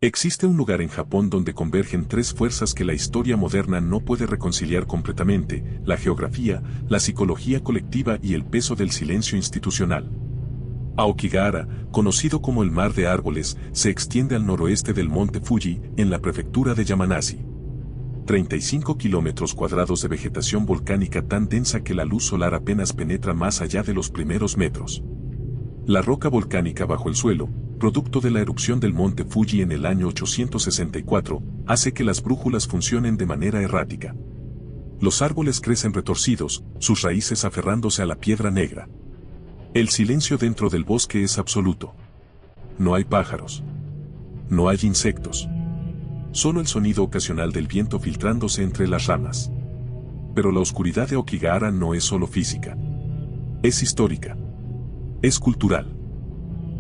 Existe un lugar en Japón donde convergen tres fuerzas que la historia moderna no puede reconciliar completamente: la geografía, la psicología colectiva y el peso del silencio institucional. Aokigahara, conocido como el Mar de Árboles, se extiende al noroeste del monte Fuji, en la prefectura de Yamanashi. 35 kilómetros cuadrados de vegetación volcánica tan densa que la luz solar apenas penetra más allá de los primeros metros. La roca volcánica bajo el suelo, producto de la erupción del monte Fuji en el año 864, hace que las brújulas funcionen de manera errática. Los árboles crecen retorcidos, sus raíces aferrándose a la piedra negra. El silencio dentro del bosque es absoluto. No hay pájaros. No hay insectos. Solo el sonido ocasional del viento filtrándose entre las ramas. Pero la oscuridad de Aokigahara no es solo física. Es histórica. Es cultural.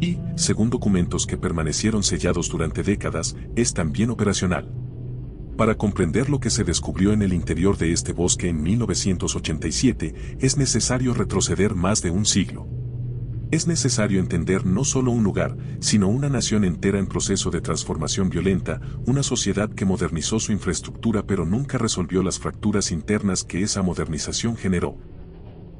Y, según documentos que permanecieron sellados durante décadas, es también operacional. Para comprender lo que se descubrió en el interior de este bosque en 1987, es necesario retroceder más de un siglo. Es necesario entender no solo un lugar, sino una nación entera en proceso de transformación violenta, una sociedad que modernizó su infraestructura pero nunca resolvió las fracturas internas que esa modernización generó.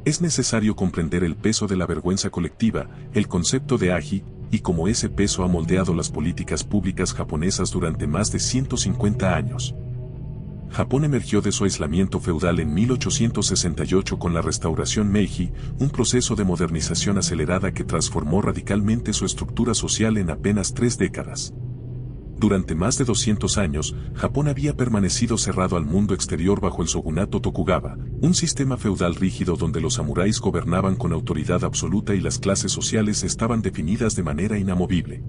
Es necesario comprender el peso de la vergüenza colectiva, el concepto de Aji, y cómo ese peso ha moldeado las políticas públicas japonesas durante más de 150 años. Japón emergió de su aislamiento feudal en 1868 con la restauración Meiji, un proceso de modernización acelerada que transformó radicalmente su estructura social en apenas 3 décadas. Durante más de 200 años, Japón había permanecido cerrado al mundo exterior bajo el shogunato Tokugawa, un sistema feudal rígido donde los samuráis gobernaban con autoridad absoluta y las clases sociales estaban definidas de manera inamovible.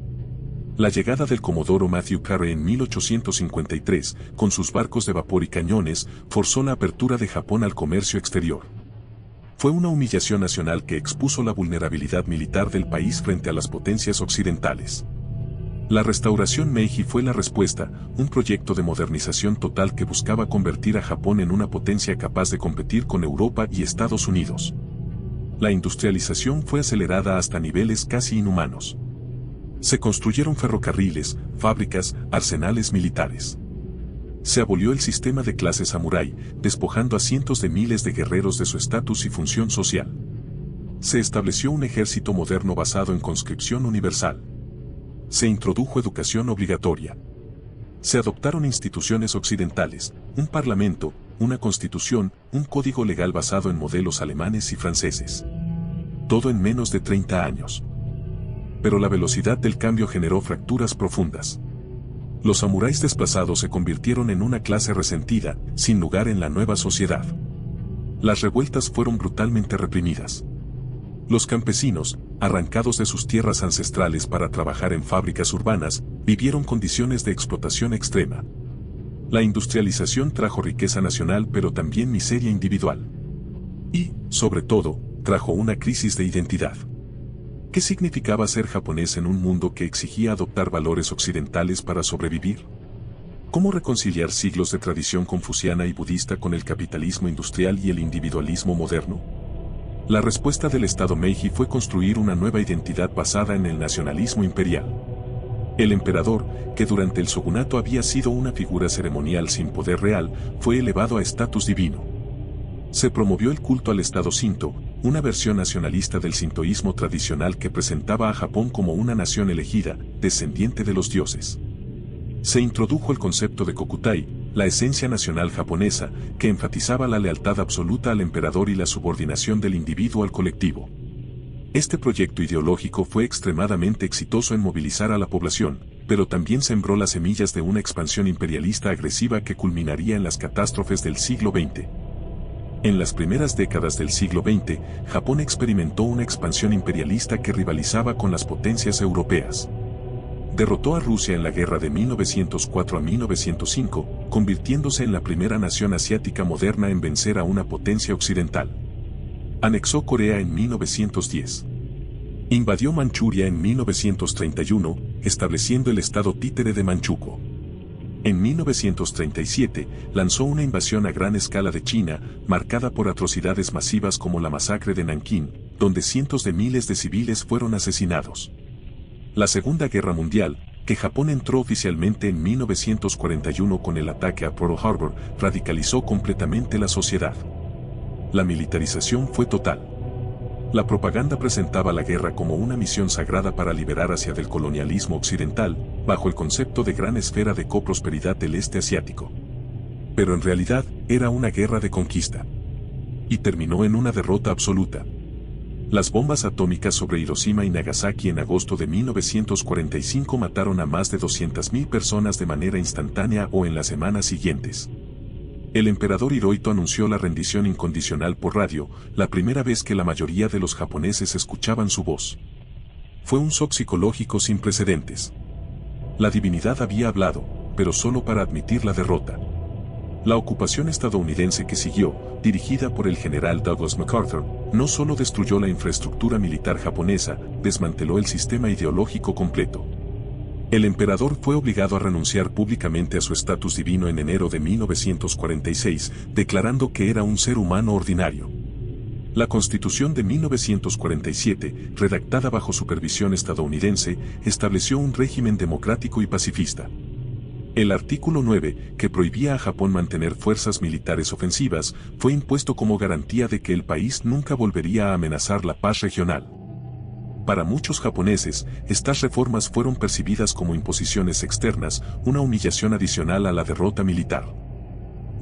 La llegada del comodoro Matthew Carey en 1853, con sus barcos de vapor y cañones, forzó la apertura de Japón al comercio exterior. Fue una humillación nacional que expuso la vulnerabilidad militar del país frente a las potencias occidentales. La restauración Meiji fue la respuesta, un proyecto de modernización total que buscaba convertir a Japón en una potencia capaz de competir con Europa y Estados Unidos. La industrialización fue acelerada hasta niveles casi inhumanos. Se construyeron ferrocarriles, fábricas, arsenales militares. Se abolió el sistema de clase samurái, despojando a cientos de miles de guerreros de su estatus y función social. Se estableció un ejército moderno basado en conscripción universal. Se introdujo educación obligatoria. Se adoptaron instituciones occidentales, un parlamento, una constitución, un código legal basado en modelos alemanes y franceses. Todo en menos de 30 años. Pero la velocidad del cambio generó fracturas profundas. Los samuráis desplazados se convirtieron en una clase resentida, sin lugar en la nueva sociedad. Las revueltas fueron brutalmente reprimidas. Los campesinos, arrancados de sus tierras ancestrales para trabajar en fábricas urbanas, vivieron condiciones de explotación extrema. La industrialización trajo riqueza nacional pero también miseria individual. Y, sobre todo, trajo una crisis de identidad. ¿Qué significaba ser japonés en un mundo que exigía adoptar valores occidentales para sobrevivir? ¿Cómo reconciliar siglos de tradición confuciana y budista con el capitalismo industrial y el individualismo moderno? La respuesta del Estado Meiji fue construir una nueva identidad basada en el nacionalismo imperial. El emperador, que durante el shogunato había sido una figura ceremonial sin poder real, fue elevado a estatus divino. Se promovió el culto al Estado Shinto, una versión nacionalista del sintoísmo tradicional que presentaba a Japón como una nación elegida, descendiente de los dioses. Se introdujo el concepto de Kokutai, la esencia nacional japonesa, que enfatizaba la lealtad absoluta al emperador y la subordinación del individuo al colectivo. Este proyecto ideológico fue extremadamente exitoso en movilizar a la población, pero también sembró las semillas de una expansión imperialista agresiva que culminaría en las catástrofes del siglo XX. En las primeras décadas del siglo XX, Japón experimentó una expansión imperialista que rivalizaba con las potencias europeas. Derrotó a Rusia en la guerra de 1904 a 1905, convirtiéndose en la primera nación asiática moderna en vencer a una potencia occidental. Anexó Corea en 1910. Invadió Manchuria en 1931, estableciendo el estado títere de Manchukuo. En 1937, lanzó una invasión a gran escala de China, marcada por atrocidades masivas como la masacre de Nankín, donde cientos de miles de civiles fueron asesinados. La Segunda Guerra Mundial, Que Japón entró oficialmente en 1941 con el ataque a Pearl Harbor radicalizó completamente la sociedad. La militarización fue total. La propaganda presentaba la guerra como una misión sagrada para liberar Asia del colonialismo occidental, bajo el concepto de gran esfera de coprosperidad del este asiático. Pero en realidad, era una guerra de conquista. Y terminó en una derrota absoluta. Las bombas atómicas sobre Hiroshima y Nagasaki en agosto de 1945 mataron a más de 200.000 personas de manera instantánea o en las semanas siguientes. El emperador Hirohito anunció la rendición incondicional por radio, la primera vez que la mayoría de los japoneses escuchaban su voz. Fue un shock psicológico sin precedentes. La divinidad había hablado, pero solo para admitir la derrota. La ocupación estadounidense que siguió, dirigida por el general Douglas MacArthur, no solo destruyó la infraestructura militar japonesa, desmanteló el sistema ideológico completo. El emperador fue obligado a renunciar públicamente a su estatus divino en enero de 1946, declarando que era un ser humano ordinario. La Constitución de 1947, redactada bajo supervisión estadounidense, estableció un régimen democrático y pacifista. El artículo 9, que prohibía a Japón mantener fuerzas militares ofensivas, fue impuesto como garantía de que el país nunca volvería a amenazar la paz regional. Para muchos japoneses, estas reformas fueron percibidas como imposiciones externas, una humillación adicional a la derrota militar.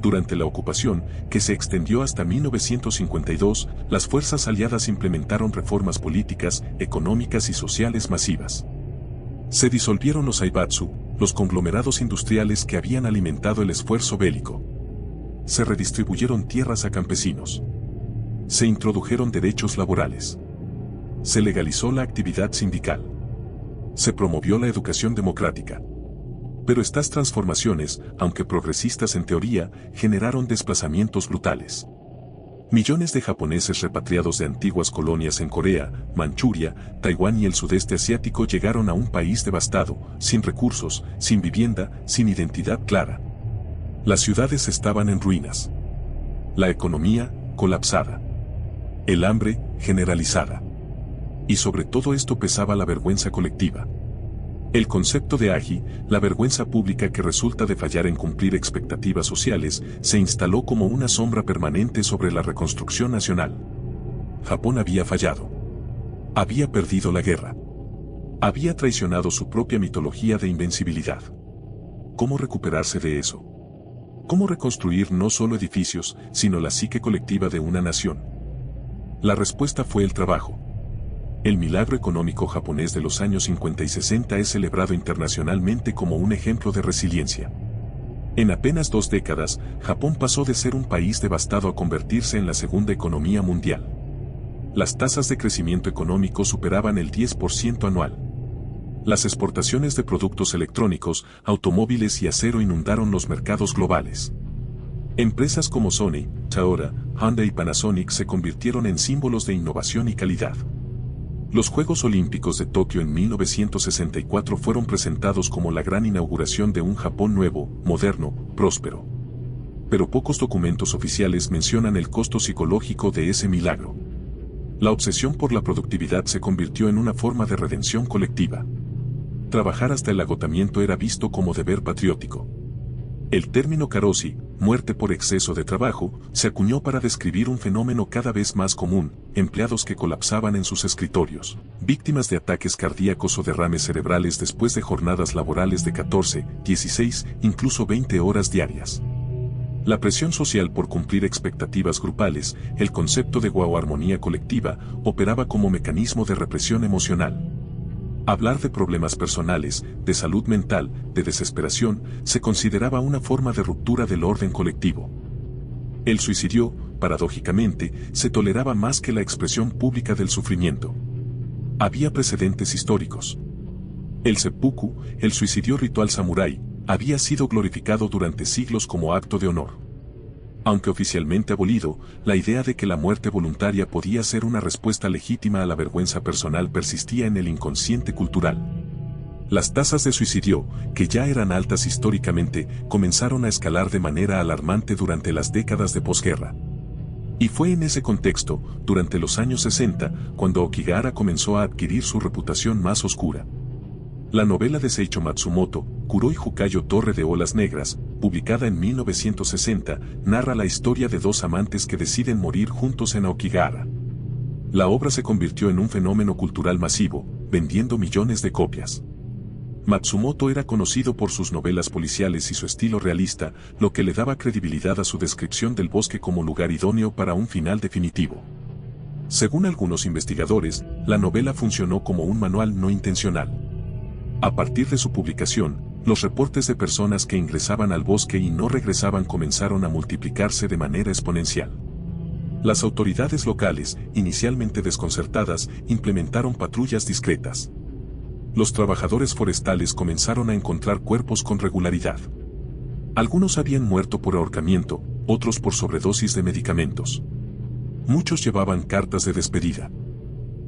Durante la ocupación, que se extendió hasta 1952, las fuerzas aliadas implementaron reformas políticas, económicas y sociales masivas. Se disolvieron los Zaibatsu, los conglomerados industriales que habían alimentado el esfuerzo bélico. Se redistribuyeron tierras a campesinos. Se introdujeron derechos laborales. Se legalizó la actividad sindical. Se promovió la educación democrática. Pero estas transformaciones, aunque progresistas en teoría, generaron desplazamientos brutales. Millones de japoneses repatriados de antiguas colonias en Corea, Manchuria, Taiwán y el sudeste asiático llegaron a un país devastado, sin recursos, sin vivienda, sin identidad clara. Las ciudades estaban en ruinas. La economía, colapsada. El hambre, generalizada. Y sobre todo esto pesaba la vergüenza colectiva. El concepto de Aji, la vergüenza pública que resulta de fallar en cumplir expectativas sociales, se instaló como una sombra permanente sobre la reconstrucción nacional. Japón había fallado. Había perdido la guerra. Había traicionado su propia mitología de invencibilidad. ¿Cómo recuperarse de eso? ¿Cómo reconstruir no solo edificios, sino la psique colectiva de una nación? La respuesta fue el trabajo. El milagro económico japonés de los años 50 y 60 es celebrado internacionalmente como un ejemplo de resiliencia. En apenas 2 décadas, Japón pasó de ser un país devastado a convertirse en la segunda economía mundial. Las tasas de crecimiento económico superaban el 10% anual. Las exportaciones de productos electrónicos, automóviles y acero inundaron los mercados globales. Empresas como Sony, Toyota, Honda y Panasonic se convirtieron en símbolos de innovación y calidad. Los Juegos Olímpicos de Tokio en 1964 fueron presentados como la gran inauguración de un Japón nuevo, moderno, próspero. Pero pocos documentos oficiales mencionan el costo psicológico de ese milagro. La obsesión por la productividad se convirtió en una forma de redención colectiva. Trabajar hasta el agotamiento era visto como deber patriótico. El término karoshi, muerte por exceso de trabajo, se acuñó para describir un fenómeno cada vez más común, empleados que colapsaban en sus escritorios, víctimas de ataques cardíacos o derrames cerebrales después de jornadas laborales de 14, 16, incluso 20 horas diarias. La presión social por cumplir expectativas grupales, el concepto de armonía colectiva, operaba como mecanismo de represión emocional. Hablar de problemas personales, de salud mental, de desesperación, se consideraba una forma de ruptura del orden colectivo. El suicidio, paradójicamente, se toleraba más que la expresión pública del sufrimiento. Había precedentes históricos. El seppuku, el suicidio ritual samurái, había sido glorificado durante siglos como acto de honor. Aunque oficialmente abolido, la idea de que la muerte voluntaria podía ser una respuesta legítima a la vergüenza personal persistía en el inconsciente cultural. Las tasas de suicidio, que ya eran altas históricamente, comenzaron a escalar de manera alarmante durante las décadas de posguerra. Y fue en ese contexto, durante los años 60, cuando Okigahara comenzó a adquirir su reputación más oscura. La novela de Seicho Matsumoto, Kuroi Hukayo Torre de Olas Negras, publicada en 1960, narra la historia de dos amantes que deciden morir juntos en Aokigahara. La obra se convirtió en un fenómeno cultural masivo, vendiendo millones de copias. Matsumoto era conocido por sus novelas policiales y su estilo realista, lo que le daba credibilidad a su descripción del bosque como lugar idóneo para un final definitivo. Según algunos investigadores, la novela funcionó como un manual no intencional. A partir de su publicación, los reportes de personas que ingresaban al bosque y no regresaban comenzaron a multiplicarse de manera exponencial. Las autoridades locales, inicialmente desconcertadas, implementaron patrullas discretas. Los trabajadores forestales comenzaron a encontrar cuerpos con regularidad. Algunos habían muerto por ahorcamiento, otros por sobredosis de medicamentos. Muchos llevaban cartas de despedida.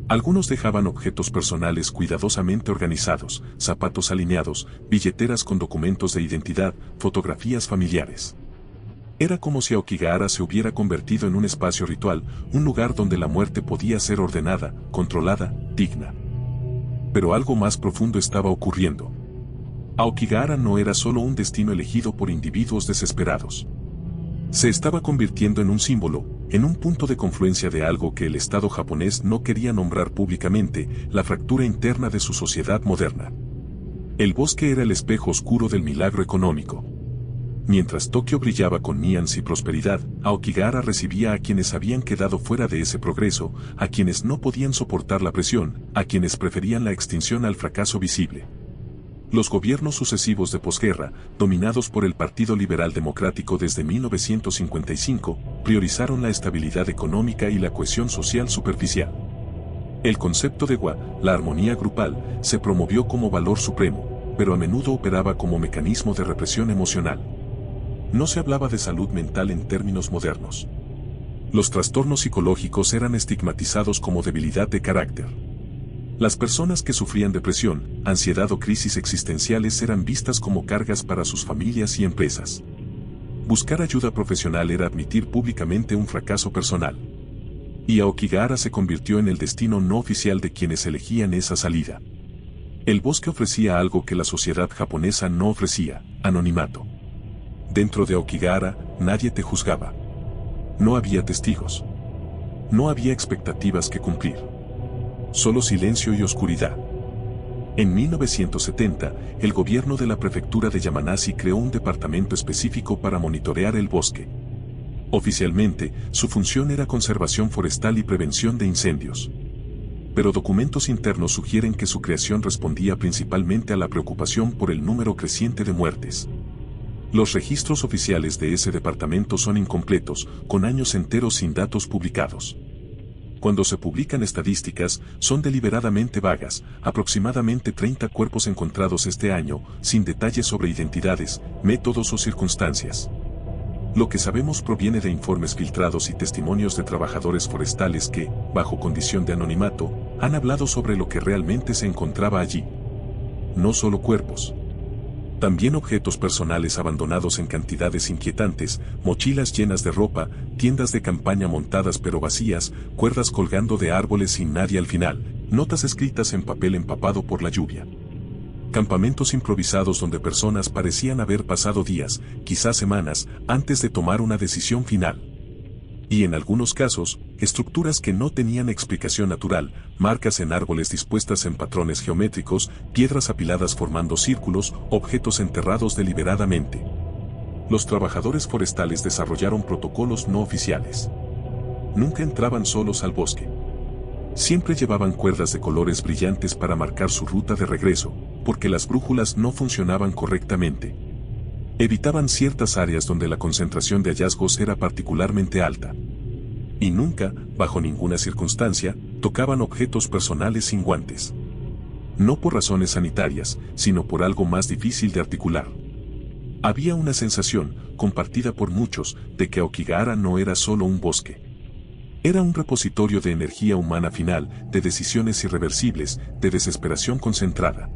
Algunos dejaban objetos personales cuidadosamente organizados, zapatos alineados, billeteras con documentos de identidad, fotografías familiares. Era como si Aokigahara se hubiera convertido en un espacio ritual, un lugar donde la muerte podía ser ordenada, controlada, digna. Pero algo más profundo estaba ocurriendo. Aokigahara no era solo un destino elegido por individuos desesperados. Se estaba convirtiendo en un símbolo, en un punto de confluencia de algo que el Estado japonés no quería nombrar públicamente, la fractura interna de su sociedad moderna. El bosque era el espejo oscuro del milagro económico. Mientras Tokio brillaba con Nians y prosperidad, Aokigahara recibía a quienes habían quedado fuera de ese progreso, a quienes no podían soportar la presión, a quienes preferían la extinción al fracaso visible. Los gobiernos sucesivos de posguerra, dominados por el Partido Liberal Democrático desde 1955, priorizaron la estabilidad económica y la cohesión social superficial. El concepto de wa, la armonía grupal, se promovió como valor supremo, pero a menudo operaba como mecanismo de represión emocional. No se hablaba de salud mental en términos modernos. Los trastornos psicológicos eran estigmatizados como debilidad de carácter. Las personas que sufrían depresión, ansiedad o crisis existenciales eran vistas como cargas para sus familias y empresas. Buscar ayuda profesional era admitir públicamente un fracaso personal. Y Aokigahara se convirtió en el destino no oficial de quienes elegían esa salida. El bosque ofrecía algo que la sociedad japonesa no ofrecía: anonimato. Dentro de Aokigahara, nadie te juzgaba. No había testigos. No había expectativas que cumplir. Solo silencio y oscuridad. En 1970, el gobierno de la prefectura de Yamanashi creó un departamento específico para monitorear el bosque. Oficialmente, su función era conservación forestal y prevención de incendios. Pero documentos internos sugieren que su creación respondía principalmente a la preocupación por el número creciente de muertes. Los registros oficiales de ese departamento son incompletos, con años enteros sin datos publicados. Cuando se publican estadísticas, son deliberadamente vagas, aproximadamente 30 cuerpos encontrados este año, sin detalles sobre identidades, métodos o circunstancias. Lo que sabemos proviene de informes filtrados y testimonios de trabajadores forestales que, bajo condición de anonimato, han hablado sobre lo que realmente se encontraba allí. No solo cuerpos. También objetos personales abandonados en cantidades inquietantes, mochilas llenas de ropa, tiendas de campaña montadas pero vacías, cuerdas colgando de árboles sin nadie al final, notas escritas en papel empapado por la lluvia. Campamentos improvisados donde personas parecían haber pasado días, quizás semanas, antes de tomar una decisión final. Y en algunos casos, estructuras que no tenían explicación natural, marcas en árboles dispuestas en patrones geométricos, piedras apiladas formando círculos, objetos enterrados deliberadamente. Los trabajadores forestales desarrollaron protocolos no oficiales. Nunca entraban solos al bosque. Siempre llevaban cuerdas de colores brillantes para marcar su ruta de regreso, porque las brújulas no funcionaban correctamente. Evitaban ciertas áreas donde la concentración de hallazgos era particularmente alta. Y nunca, bajo ninguna circunstancia, tocaban objetos personales sin guantes. No por razones sanitarias, sino por algo más difícil de articular. Había una sensación, compartida por muchos, de que Aokigahara no era solo un bosque. Era un repositorio de energía humana final, de decisiones irreversibles, de desesperación concentrada.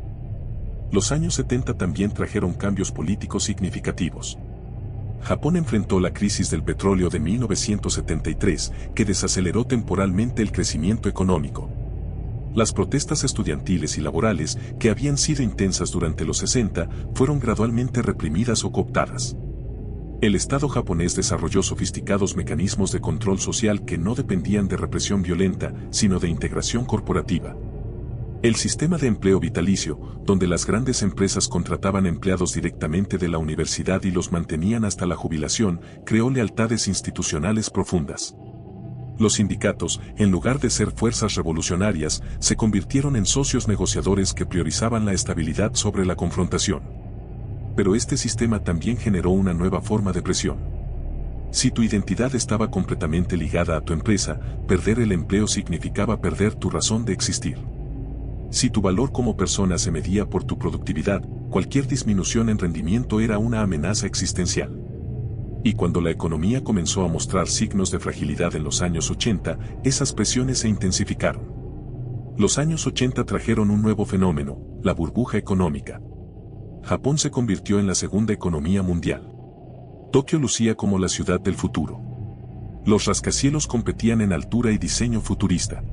Los años 70 también trajeron cambios políticos significativos. Japón enfrentó la crisis del petróleo de 1973, que desaceleró temporalmente el crecimiento económico. Las protestas estudiantiles y laborales, que habían sido intensas durante los 60, fueron gradualmente reprimidas o cooptadas. El Estado japonés desarrolló sofisticados mecanismos de control social que no dependían de represión violenta, sino de integración corporativa. El sistema de empleo vitalicio, donde las grandes empresas contrataban empleados directamente de la universidad y los mantenían hasta la jubilación, creó lealtades institucionales profundas. Los sindicatos, en lugar de ser fuerzas revolucionarias, se convirtieron en socios negociadores que priorizaban la estabilidad sobre la confrontación. Pero este sistema también generó una nueva forma de presión. Si tu identidad estaba completamente ligada a tu empresa, perder el empleo significaba perder tu razón de existir. Si tu valor como persona se medía por tu productividad, cualquier disminución en rendimiento era una amenaza existencial. Y cuando la economía comenzó a mostrar signos de fragilidad en los años 80, esas presiones se intensificaron. Los años 80 trajeron un nuevo fenómeno, la burbuja económica. Japón se convirtió en la segunda economía mundial. Tokio lucía como la ciudad del futuro. Los rascacielos competían en altura y diseño futurista.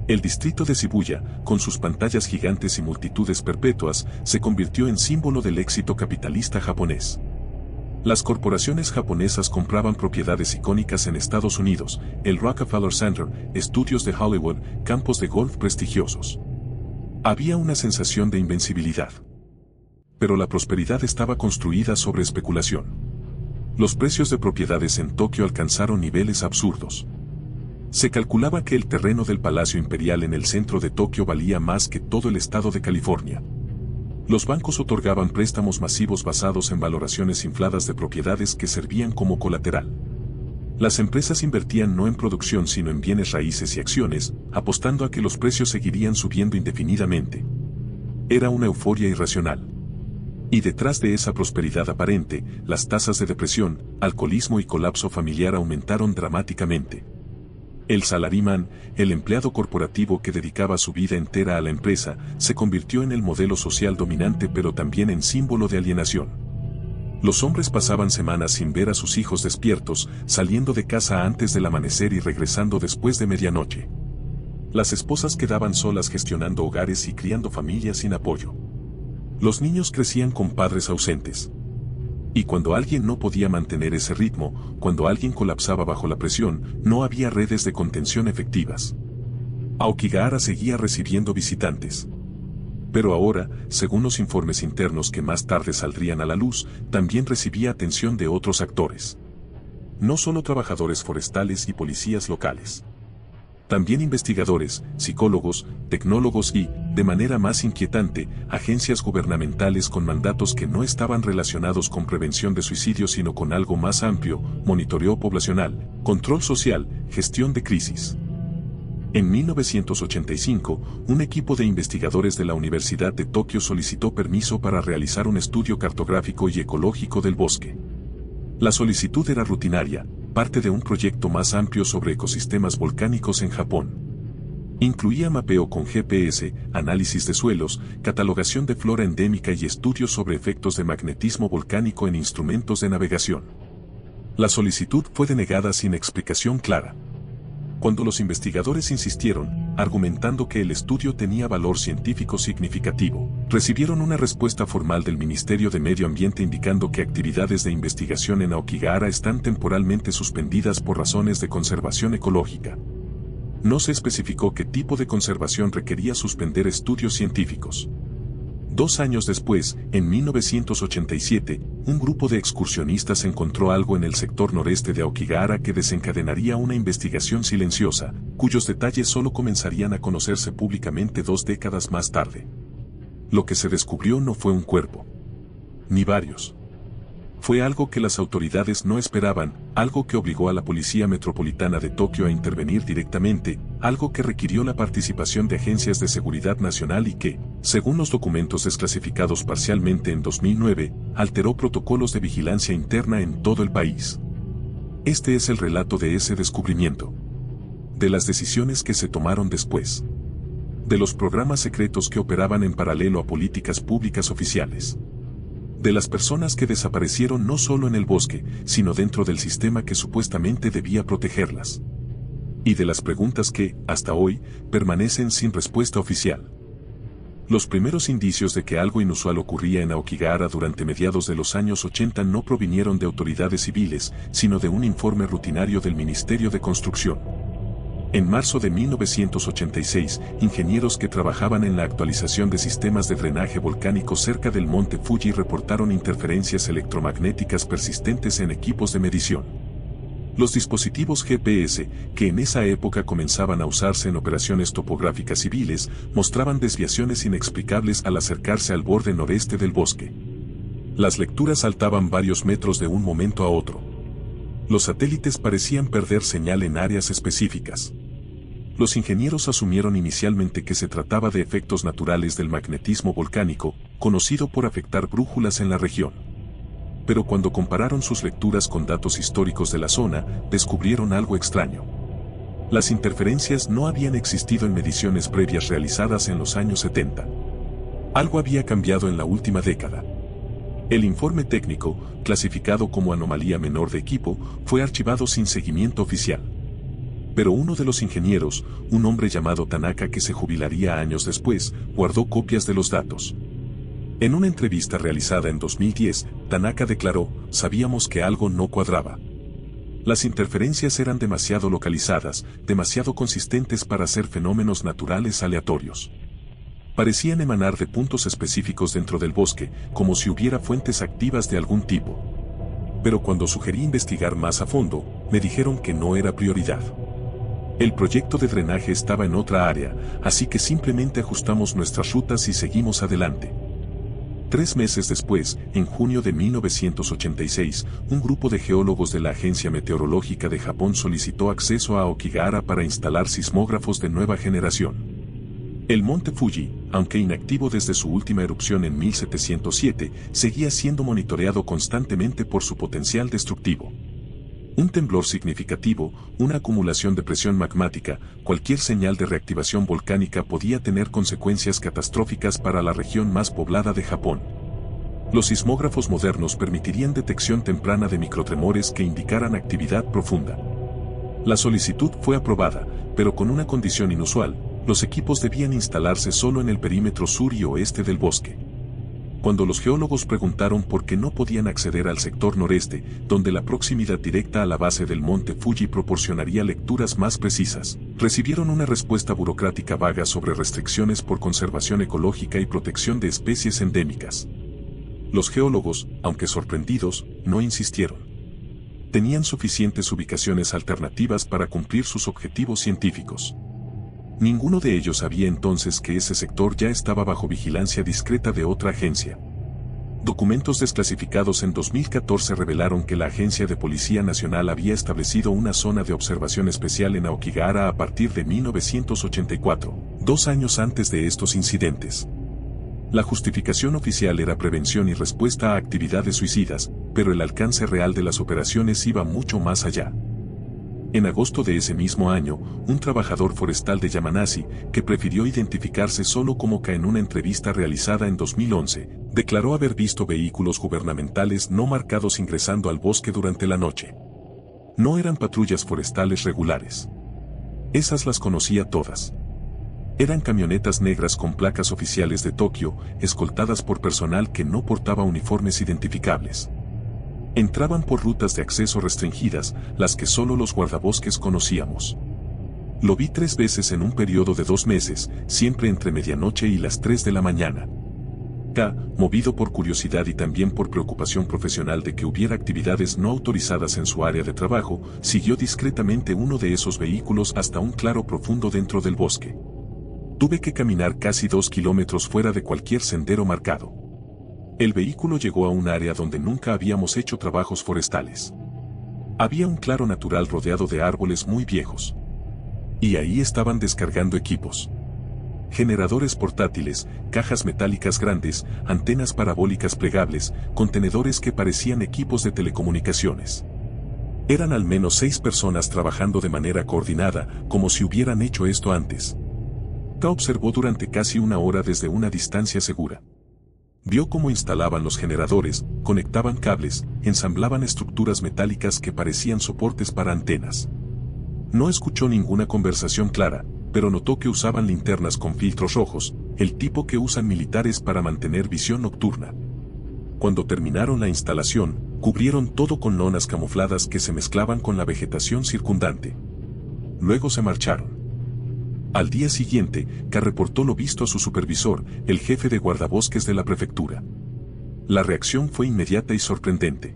El distrito de Shibuya, con sus pantallas gigantes y multitudes perpetuas, se convirtió en símbolo del éxito capitalista japonés. Las corporaciones japonesas compraban propiedades icónicas en Estados Unidos, el Rockefeller Center, estudios de Hollywood, campos de golf prestigiosos. Había una sensación de invencibilidad. Pero la prosperidad estaba construida sobre especulación. Los precios de propiedades en Tokio alcanzaron niveles absurdos. Se calculaba que el terreno del Palacio Imperial en el centro de Tokio valía más que todo el estado de California. Los bancos otorgaban préstamos masivos basados en valoraciones infladas de propiedades que servían como colateral. Las empresas invertían no en producción sino en bienes raíces y acciones, apostando a que los precios seguirían subiendo indefinidamente. Era una euforia irracional. Y detrás de esa prosperidad aparente, las tasas de depresión, alcoholismo y colapso familiar aumentaron dramáticamente. El salaryman, el empleado corporativo que dedicaba su vida entera a la empresa, se convirtió en el modelo social dominante pero también en símbolo de alienación. Los hombres pasaban semanas sin ver a sus hijos despiertos, saliendo de casa antes del amanecer y regresando después de medianoche. Las esposas quedaban solas gestionando hogares y criando familias sin apoyo. Los niños crecían con padres ausentes. Y cuando alguien no podía mantener ese ritmo, cuando alguien colapsaba bajo la presión, no había redes de contención efectivas. Aokigahara seguía recibiendo visitantes. Pero ahora, según los informes internos que más tarde saldrían a la luz, también recibía atención de otros actores. No solo trabajadores forestales y policías locales. También investigadores, psicólogos, tecnólogos y, de manera más inquietante, agencias gubernamentales con mandatos que no estaban relacionados con prevención de suicidio sino con algo más amplio, monitoreo poblacional, control social, gestión de crisis. En 1985, un equipo de investigadores de la Universidad de Tokio solicitó permiso para realizar un estudio cartográfico y ecológico del bosque. La solicitud era rutinaria, parte de un proyecto más amplio sobre ecosistemas volcánicos en Japón. Incluía mapeo con GPS, análisis de suelos, catalogación de flora endémica y estudios sobre efectos de magnetismo volcánico en instrumentos de navegación. La solicitud fue denegada sin explicación clara. Cuando los investigadores insistieron, argumentando que el estudio tenía valor científico significativo, recibieron una respuesta formal del Ministerio de Medio Ambiente indicando que actividades de investigación en Aokigahara están temporalmente suspendidas por razones de conservación ecológica. No se especificó qué tipo de conservación requería suspender estudios científicos. 2 años después, en 1987, un grupo de excursionistas encontró algo en el sector noreste de Aokigahara que desencadenaría una investigación silenciosa, cuyos detalles solo comenzarían a conocerse públicamente 2 décadas más tarde. Lo que se descubrió no fue un cuerpo, ni varios. Fue algo que las autoridades no esperaban, algo que obligó a la Policía Metropolitana de Tokio a intervenir directamente, algo que requirió la participación de agencias de seguridad nacional y que, según los documentos desclasificados parcialmente en 2009, alteró protocolos de vigilancia interna en todo el país. Este es el relato de ese descubrimiento. De las decisiones que se tomaron después. De los programas secretos que operaban en paralelo a políticas públicas oficiales. De las personas que desaparecieron no solo en el bosque, sino dentro del sistema que supuestamente debía protegerlas. y de las preguntas que, hasta hoy, permanecen sin respuesta oficial. Los primeros indicios de que algo inusual ocurría en Aokigahara durante mediados de los años 80 no provinieron de autoridades civiles, sino de un informe rutinario del Ministerio de Construcción. En marzo de 1986, ingenieros que trabajaban en la actualización de sistemas de drenaje volcánico cerca del monte Fuji reportaron interferencias electromagnéticas persistentes en equipos de medición. Los dispositivos GPS, que en esa época comenzaban a usarse en operaciones topográficas civiles, mostraban desviaciones inexplicables al acercarse al borde noreste del bosque. Las lecturas saltaban varios metros de un momento a otro. Los satélites parecían perder señal en áreas específicas. Los ingenieros asumieron inicialmente que se trataba de efectos naturales del magnetismo volcánico, conocido por afectar brújulas en la región. Pero cuando compararon sus lecturas con datos históricos de la zona, descubrieron algo extraño. Las interferencias no habían existido en mediciones previas realizadas en los años 70. Algo había cambiado en la última década. El informe técnico, clasificado como anomalía menor de equipo, fue archivado sin seguimiento oficial. Pero uno de los ingenieros, un hombre llamado Tanaka que se jubilaría años después, guardó copias de los datos. En una entrevista realizada en 2010, Tanaka declaró: "Sabíamos que algo no cuadraba. Las interferencias eran demasiado localizadas, demasiado consistentes para ser fenómenos naturales aleatorios. Parecían emanar de puntos específicos dentro del bosque, como si hubiera fuentes activas de algún tipo. Pero cuando sugerí investigar más a fondo, me dijeron que no era prioridad. El proyecto de drenaje estaba en otra área, así que simplemente ajustamos nuestras rutas y seguimos adelante". 3 meses después, en junio de 1986, un grupo de geólogos de la Agencia Meteorológica de Japón solicitó acceso a Aokigahara para instalar sismógrafos de nueva generación. El monte Fuji, aunque inactivo desde su última erupción en 1707, seguía siendo monitoreado constantemente por su potencial destructivo. Un temblor significativo, una acumulación de presión magmática, cualquier señal de reactivación volcánica podía tener consecuencias catastróficas para la región más poblada de Japón. Los sismógrafos modernos permitirían detección temprana de microtremores que indicaran actividad profunda. La solicitud fue aprobada, pero con una condición inusual: los equipos debían instalarse solo en el perímetro sur y oeste del bosque. Cuando los geólogos preguntaron por qué no podían acceder al sector noreste, donde la proximidad directa a la base del monte Fuji proporcionaría lecturas más precisas, recibieron una respuesta burocrática vaga sobre restricciones por conservación ecológica y protección de especies endémicas. Los geólogos, aunque sorprendidos, no insistieron. Tenían suficientes ubicaciones alternativas para cumplir sus objetivos científicos. Ninguno de ellos sabía entonces que ese sector ya estaba bajo vigilancia discreta de otra agencia. Documentos desclasificados en 2014 revelaron que la Agencia de Policía Nacional había establecido una zona de observación especial en Aokigahara a partir de 1984, 2 años antes de estos incidentes. La justificación oficial era prevención y respuesta a actividades suicidas, pero el alcance real de las operaciones iba mucho más allá. En agosto de ese mismo año, un trabajador forestal de Yamanashi, que prefirió identificarse solo como K en una entrevista realizada en 2011, declaró haber visto vehículos gubernamentales no marcados ingresando al bosque durante la noche. No eran patrullas forestales regulares. Esas las conocía todas. Eran camionetas negras con placas oficiales de Tokio, escoltadas por personal que no portaba uniformes identificables. Entraban por rutas de acceso restringidas, las que solo los guardabosques conocíamos. Lo vi 3 veces en un periodo de 2 meses, siempre entre medianoche y las 3 de la mañana. K, movido por curiosidad y también por preocupación profesional de que hubiera actividades no autorizadas en su área de trabajo, siguió discretamente uno de esos vehículos hasta un claro profundo dentro del bosque. Tuve que caminar casi 2 kilómetros fuera de cualquier sendero marcado. El vehículo llegó a un área donde nunca habíamos hecho trabajos forestales. Había un claro natural rodeado de árboles muy viejos. Y ahí estaban descargando equipos. Generadores portátiles, cajas metálicas grandes, antenas parabólicas plegables, contenedores que parecían equipos de telecomunicaciones. Eran al menos 6 personas trabajando de manera coordinada, como si hubieran hecho esto antes. K observó durante casi 1 hora desde una distancia segura. Vio cómo instalaban los generadores, conectaban cables, ensamblaban estructuras metálicas que parecían soportes para antenas. No escuchó ninguna conversación clara, pero notó que usaban linternas con filtros rojos, el tipo que usan militares para mantener visión nocturna. Cuando terminaron la instalación, cubrieron todo con lonas camufladas que se mezclaban con la vegetación circundante. Luego se marcharon. Al día siguiente, K reportó lo visto a su supervisor, el jefe de guardabosques de la prefectura. La reacción fue inmediata y sorprendente.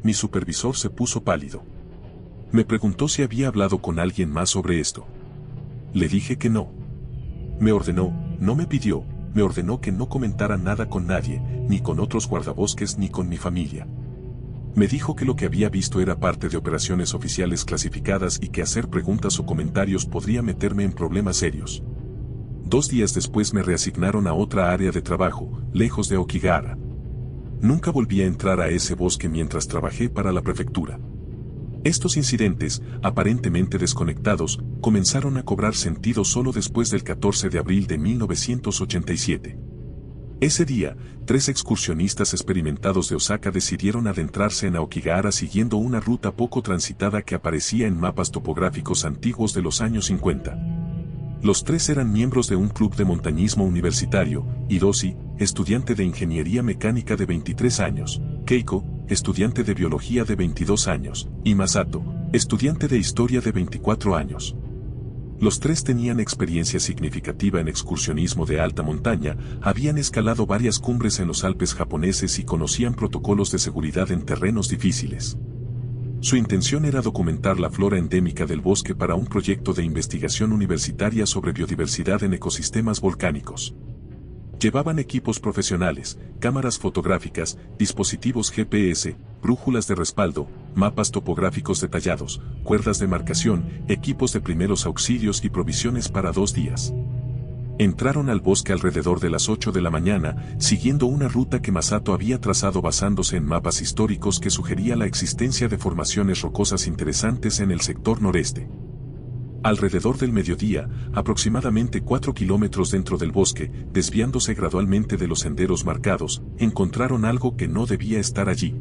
Mi supervisor se puso pálido. Me preguntó si había hablado con alguien más sobre esto. Le dije que no. Me ordenó, no me pidió, me ordenó que no comentara nada con nadie, ni con otros guardabosques ni con mi familia. Me dijo que lo que había visto era parte de operaciones oficiales clasificadas y que hacer preguntas o comentarios podría meterme en problemas serios. 2 días después me reasignaron a otra área de trabajo, lejos de Aokigahara. Nunca volví a entrar a ese bosque mientras trabajé para la prefectura. Estos incidentes, aparentemente desconectados, comenzaron a cobrar sentido solo después del 14 de abril de 1987. Ese día, 3 excursionistas experimentados de Osaka decidieron adentrarse en Aokigahara siguiendo una ruta poco transitada que aparecía en mapas topográficos antiguos de los años 50. Los 3 eran miembros de un club de montañismo universitario, Hiroshi, estudiante de ingeniería mecánica de 23 años, Keiko, estudiante de biología de 22 años, y Masato, estudiante de historia de 24 años. Los 3 tenían experiencia significativa en excursionismo de alta montaña, habían escalado varias cumbres en los Alpes japoneses y conocían protocolos de seguridad en terrenos difíciles. Su intención era documentar la flora endémica del bosque para un proyecto de investigación universitaria sobre biodiversidad en ecosistemas volcánicos. Llevaban equipos profesionales, cámaras fotográficas, dispositivos GPS, brújulas de respaldo, mapas topográficos detallados, cuerdas de marcación, equipos de primeros auxilios y provisiones para 2 días. Entraron al bosque alrededor de las 8 de la mañana, siguiendo una ruta que Masato había trazado basándose en mapas históricos que sugería la existencia de formaciones rocosas interesantes en el sector noreste. Alrededor del mediodía, aproximadamente 4 kilómetros dentro del bosque, desviándose gradualmente de los senderos marcados, encontraron algo que no debía estar allí.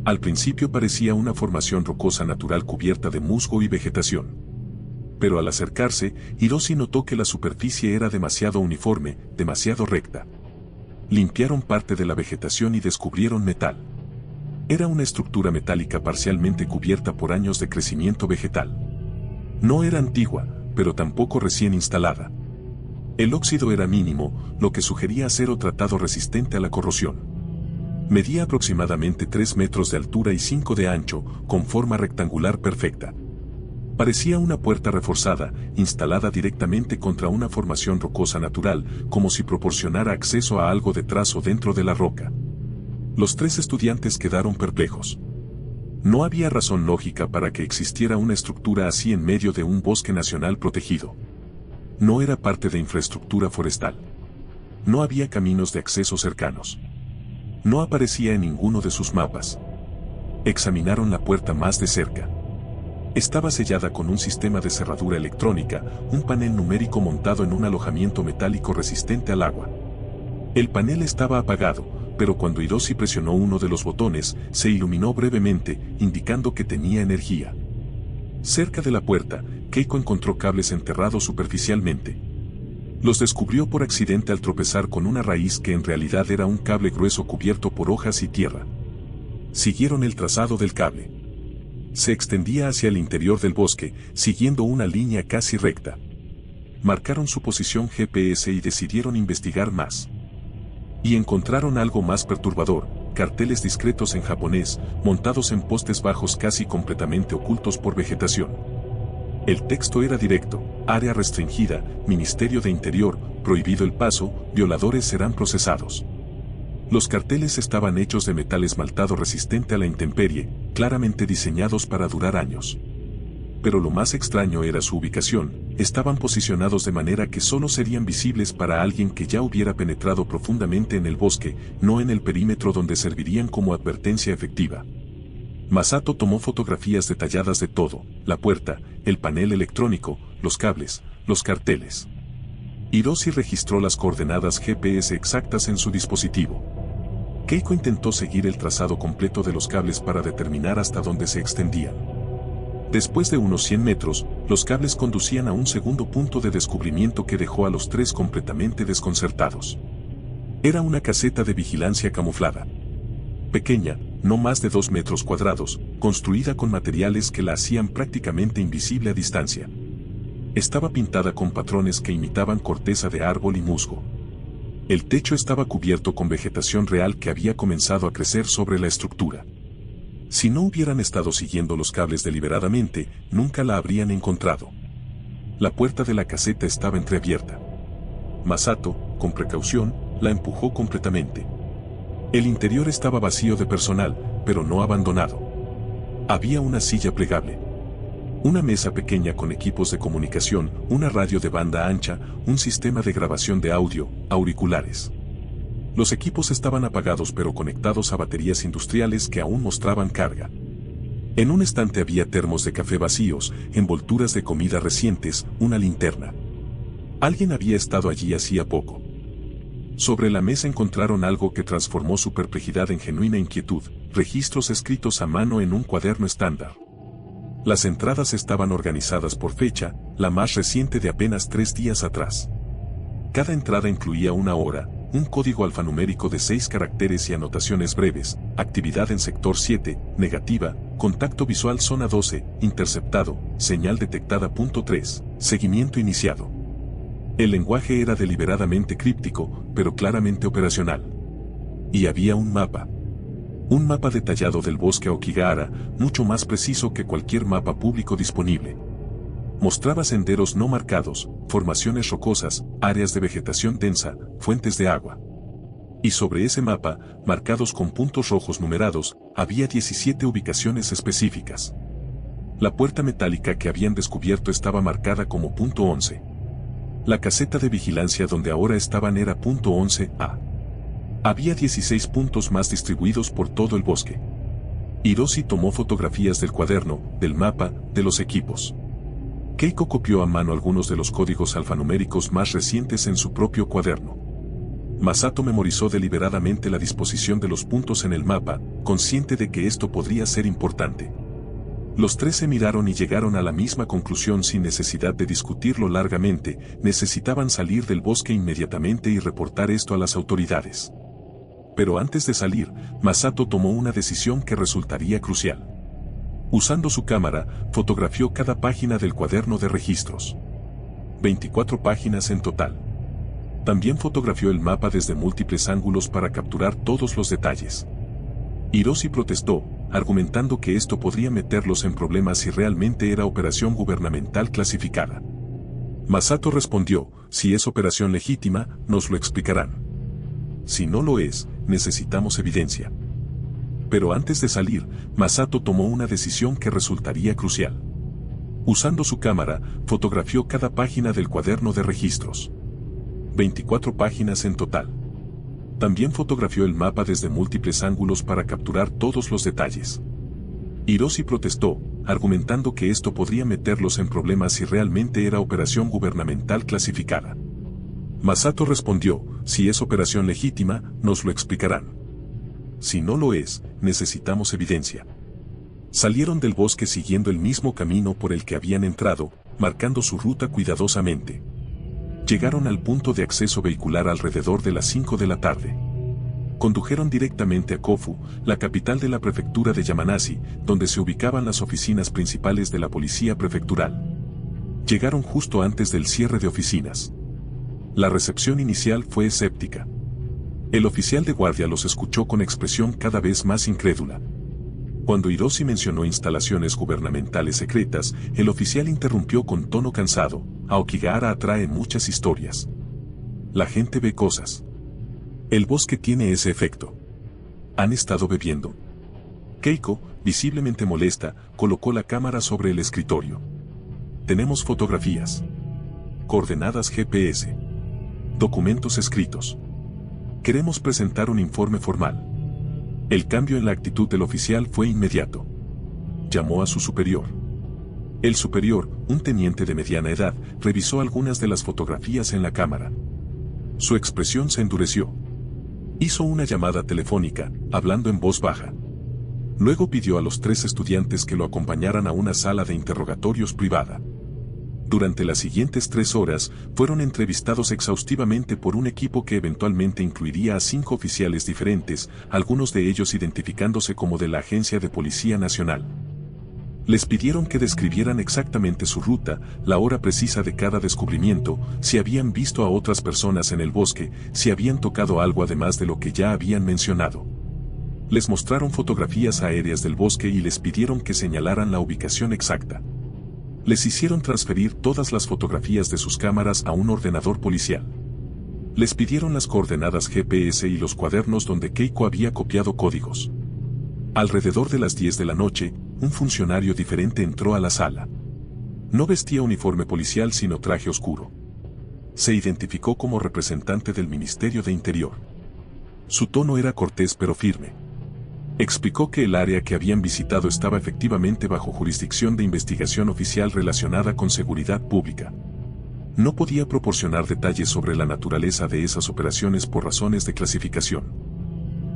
Al principio parecía una formación rocosa natural cubierta de musgo y vegetación. Pero al acercarse, Hiroshi notó que la superficie era demasiado uniforme, demasiado recta. Limpiaron parte de la vegetación y descubrieron metal. Era una estructura metálica parcialmente cubierta por años de crecimiento vegetal. No era antigua, pero tampoco recién instalada. El óxido era mínimo, lo que sugería acero tratado resistente a la corrosión. Medía aproximadamente 3 metros de altura y 5 de ancho, con forma rectangular perfecta. Parecía una puerta reforzada, instalada directamente contra una formación rocosa natural, como si proporcionara acceso a algo de trazo dentro de la roca. Los 3 estudiantes quedaron perplejos. No había razón lógica para que existiera una estructura así en medio de un bosque nacional protegido. No era parte de infraestructura forestal. No había caminos de acceso cercanos. No aparecía en ninguno de sus mapas. Examinaron la puerta más de cerca. Estaba sellada con un sistema de cerradura electrónica, un panel numérico montado en un alojamiento metálico resistente al agua. El panel estaba apagado, pero cuando Hiroshi presionó uno de los botones, se iluminó brevemente, indicando que tenía energía. Cerca de la puerta, Keiko encontró cables enterrados superficialmente. Los descubrió por accidente al tropezar con una raíz que en realidad era un cable grueso cubierto por hojas y tierra. Siguieron el trazado del cable. Se extendía hacia el interior del bosque, siguiendo una línea casi recta. Marcaron su posición GPS y decidieron investigar más. Y encontraron algo más perturbador, carteles discretos en japonés, montados en postes bajos casi completamente ocultos por vegetación. El texto era directo: área restringida, Ministerio de Interior, prohibido el paso, violadores serán procesados. Los carteles estaban hechos de metal esmaltado resistente a la intemperie, claramente diseñados para durar años. Pero lo más extraño era su ubicación: estaban posicionados de manera que solo serían visibles para alguien que ya hubiera penetrado profundamente en el bosque, no en el perímetro donde servirían como advertencia efectiva. Masato tomó fotografías detalladas de todo: la puerta, el panel electrónico, los cables, los carteles. Hiroshi registró las coordenadas GPS exactas en su dispositivo. Keiko intentó seguir el trazado completo de los cables para determinar hasta dónde se extendían. Después de unos 100 metros, los cables conducían a un segundo punto de descubrimiento que dejó a los tres completamente desconcertados. Era una caseta de vigilancia camuflada. Pequeña, no más de 2 metros cuadrados, construida con materiales que la hacían prácticamente invisible a distancia. Estaba pintada con patrones que imitaban corteza de árbol y musgo. El techo estaba cubierto con vegetación real que había comenzado a crecer sobre la estructura. Si no hubieran estado siguiendo los cables deliberadamente, nunca la habrían encontrado. La puerta de la caseta estaba entreabierta. Masato, con precaución, la empujó completamente. El interior estaba vacío de personal, pero no abandonado. Había una silla plegable, una mesa pequeña con equipos de comunicación, una radio de banda ancha, un sistema de grabación de audio, auriculares. Los equipos estaban apagados pero conectados a baterías industriales que aún mostraban carga. En un estante había termos de café vacíos, envolturas de comida recientes, una linterna. Alguien había estado allí hacía poco. Sobre la mesa encontraron algo que transformó su perplejidad en genuina inquietud: registros escritos a mano en un cuaderno estándar. Las entradas estaban organizadas por fecha, la más reciente de apenas 3 días atrás. Cada entrada incluía una hora, un código alfanumérico de 6 caracteres y anotaciones breves: actividad en sector 7, negativa, contacto visual zona 12, interceptado, señal detectada punto 3, seguimiento iniciado. El lenguaje era deliberadamente críptico, pero claramente operacional. Y había un mapa. Un mapa detallado del bosque Aokigahara, mucho más preciso que cualquier mapa público disponible. Mostraba senderos no marcados, formaciones rocosas, áreas de vegetación densa, fuentes de agua. Y sobre ese mapa, marcados con puntos rojos numerados, había 17 ubicaciones específicas. La puerta metálica que habían descubierto estaba marcada como punto 11. La caseta de vigilancia donde ahora estaban era punto 11A. Había 16 puntos más distribuidos por todo el bosque. Hiroshi tomó fotografías del cuaderno, del mapa, de los equipos. Keiko copió a mano algunos de los códigos alfanuméricos más recientes en su propio cuaderno. Masato memorizó deliberadamente la disposición de los puntos en el mapa, consciente de que esto podría ser importante. Los tres se miraron y llegaron a la misma conclusión sin necesidad de discutirlo largamente: necesitaban salir del bosque inmediatamente y reportar esto a las autoridades. Pero antes de salir, Masato tomó una decisión que resultaría crucial. Usando su cámara, fotografió cada página del cuaderno de registros. 24 páginas en total. También fotografió el mapa desde múltiples ángulos para capturar todos los detalles. Hiroshi protestó, argumentando que esto podría meterlos en problemas si realmente era operación gubernamental clasificada. Masato respondió: si es operación legítima, nos lo explicarán. Si no lo es, necesitamos evidencia. Pero antes de salir, Masato tomó una decisión que resultaría crucial. Usando su cámara, fotografió cada página del cuaderno de registros. 24 páginas en total. También fotografió el mapa desde múltiples ángulos para capturar todos los detalles. Hiroshi protestó, argumentando que esto podría meterlos en problemas si realmente era operación gubernamental clasificada. Masato respondió: si es operación legítima, nos lo explicarán. Si no lo es, necesitamos evidencia. Salieron del bosque siguiendo el mismo camino por el que habían entrado, marcando su ruta cuidadosamente. Llegaron al punto de acceso vehicular alrededor de las 5 de la tarde. Condujeron directamente a Kofu, la capital de la prefectura de Yamanashi, donde se ubicaban las oficinas principales de la policía prefectural. Llegaron justo antes del cierre de oficinas. La recepción inicial fue escéptica. El oficial de guardia los escuchó con expresión cada vez más incrédula. Cuando Hiroshi mencionó instalaciones gubernamentales secretas, el oficial interrumpió con tono cansado: Aokigahara atrae muchas historias. La gente ve cosas. El bosque tiene ese efecto. ¿Han estado bebiendo? Keiko, visiblemente molesta, colocó la cámara sobre el escritorio. Tenemos fotografías. Coordenadas GPS. Documentos escritos. Queremos presentar un informe formal. El cambio en la actitud del oficial fue inmediato. Llamó a su superior. El superior, un teniente de mediana edad, revisó algunas de las fotografías en la cámara. Su expresión se endureció. Hizo una llamada telefónica, hablando en voz baja. Luego pidió a los 3 estudiantes que lo acompañaran a una sala de interrogatorios privada. Durante las siguientes 3 horas, fueron entrevistados exhaustivamente por un equipo que eventualmente incluiría a 5 oficiales diferentes, algunos de ellos identificándose como de la Agencia de Policía Nacional. Les pidieron que describieran exactamente su ruta, la hora precisa de cada descubrimiento, si habían visto a otras personas en el bosque, si habían tocado algo además de lo que ya habían mencionado. Les mostraron fotografías aéreas del bosque y les pidieron que señalaran la ubicación exacta. Les hicieron transferir todas las fotografías de sus cámaras a un ordenador policial. Les pidieron las coordenadas GPS y los cuadernos donde Keiko había copiado códigos. Alrededor de las 10 de la noche, un funcionario diferente entró a la sala. No vestía uniforme policial sino traje oscuro. Se identificó como representante del Ministerio de Interior. Su tono era cortés pero firme. Explicó que el área que habían visitado estaba efectivamente bajo jurisdicción de investigación oficial relacionada con seguridad pública. No podía proporcionar detalles sobre la naturaleza de esas operaciones por razones de clasificación.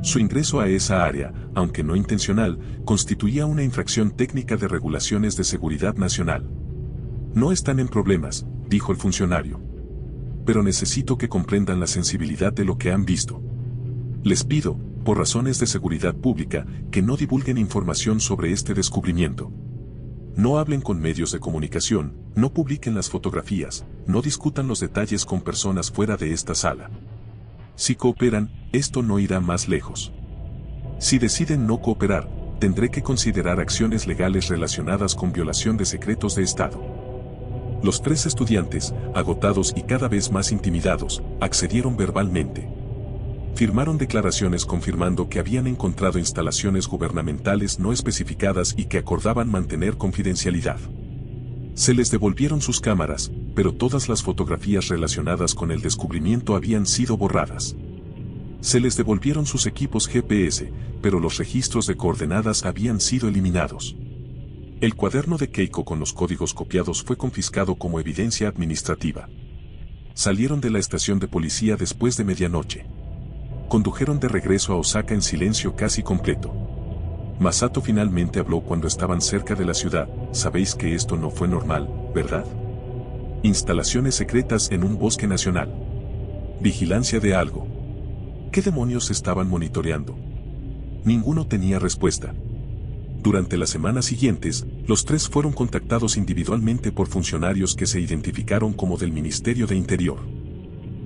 Su ingreso a esa área, aunque no intencional, constituía una infracción técnica de regulaciones de seguridad nacional. No están en problemas, dijo el funcionario. Pero necesito que comprendan la sensibilidad de lo que han visto. Les pido, por razones de seguridad pública, que no divulguen información sobre este descubrimiento. No hablen con medios de comunicación, no publiquen las fotografías, no discutan los detalles con personas fuera de esta sala. Si cooperan, esto no irá más lejos. Si deciden no cooperar, tendré que considerar acciones legales relacionadas con violación de secretos de Estado. Los 3 estudiantes, agotados y cada vez más intimidados, accedieron verbalmente. Firmaron declaraciones confirmando que habían encontrado instalaciones gubernamentales no especificadas y que acordaban mantener confidencialidad. Se les devolvieron sus cámaras, pero todas las fotografías relacionadas con el descubrimiento habían sido borradas. Se les devolvieron sus equipos GPS, pero los registros de coordenadas habían sido eliminados. El cuaderno de Keiko con los códigos copiados fue confiscado como evidencia administrativa. Salieron de la estación de policía después de medianoche. Condujeron de regreso a Osaka en silencio casi completo. Masato finalmente habló cuando estaban cerca de la ciudad. Sabéis que esto no fue normal, ¿verdad? Instalaciones secretas en un bosque nacional. Vigilancia de algo. ¿Qué demonios estaban monitoreando? Ninguno tenía respuesta. Durante las semanas siguientes, los 3 fueron contactados individualmente por funcionarios que se identificaron como del Ministerio de Interior.